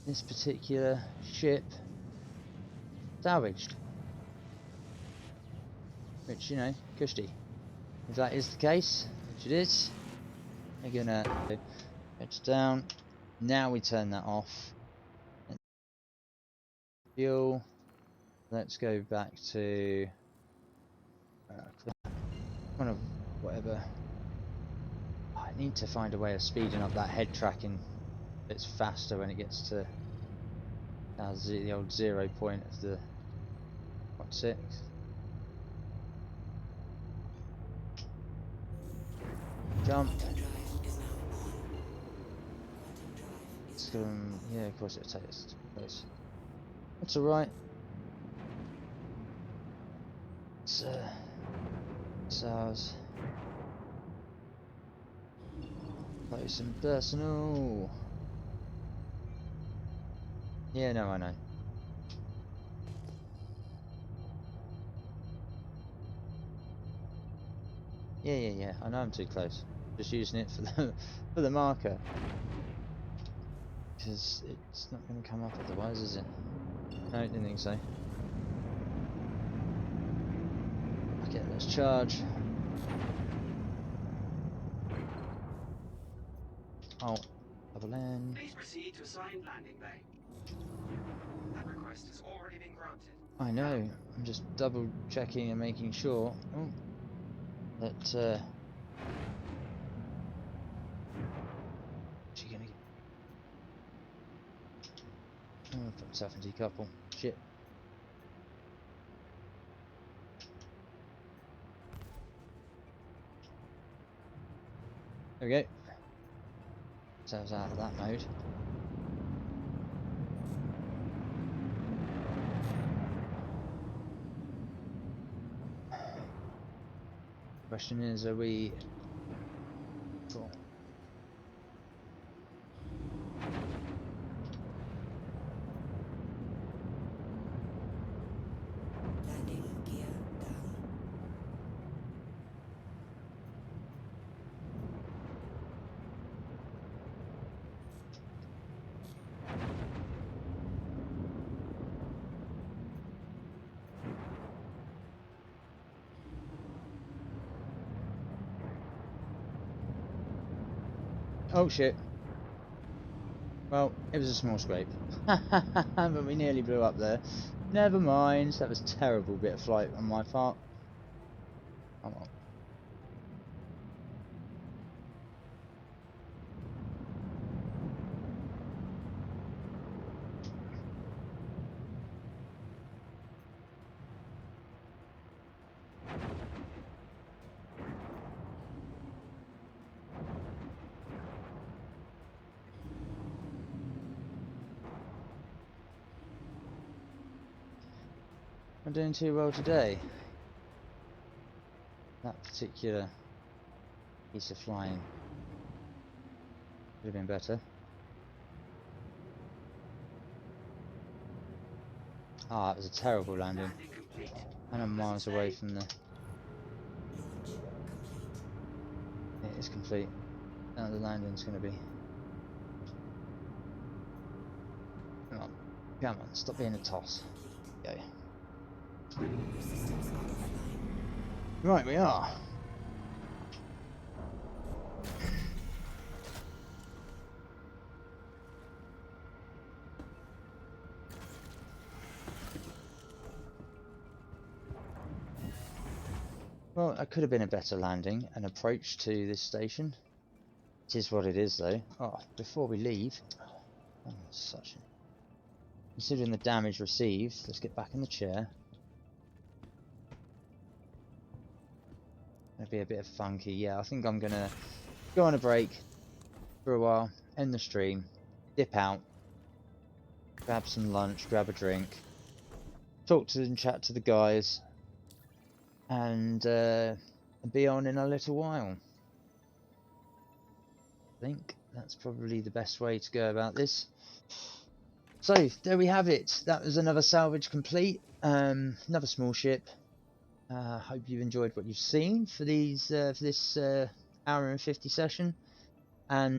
this particular ship salvaged. Which, you know, cushy. If that is the case, which it is, we're gonna edge down. Now we turn that off. Fuel. Let's go back to kind of whatever. I need to find a way of speeding up that head tracking. It's faster when it gets to the old 0 point of the 0.6. Jump. Quantum drive is now on. Quantum drive is Yeah, of course it'll take us to place. That's alright. It's ours. Close and personal. Yeah, no, I know. Yeah. I know I'm too close. Just using it for the marker. Because it's not going to come up otherwise, is it? No, I didn't think so. Okay, let's charge. Oh, double N. Please proceed to assigned landing bay. That request has already been granted. I know. I'm just double checking and making sure that she gonna get. Oh, put myself in decouple. Shit. There we go. So I was out of that mode. Question is, are we? Cool. landing gear down. Oh shit. Well, it was a small scrape. But we nearly blew up there. Never mind, that was a terrible bit of flight on my part. Come on. I'm doing too well today. That particular piece of flying could have been better. Ah, it was a terrible landing. Landing complete. And I'm miles away from the... Launch complete. It is complete. Now the landing's going to be... Come on, stop being a toss. Go. Your systems are offline. Right, we are. Well, that could have been a better landing and approach to this station. It is what it is, though. Oh, before we leave, considering the damage received, let's get back in the chair. Gonna be a bit of funky. Yeah, I think I'm gonna go on a break for a while, end the stream, dip out, grab some lunch, grab a drink, talk to and chat to the guys, and be on in a little while. I think that's probably the best way to go about this. So there we have it. That was another salvage complete. Another small ship. Hope you've enjoyed what you've seen for these for this hour and 50 session. And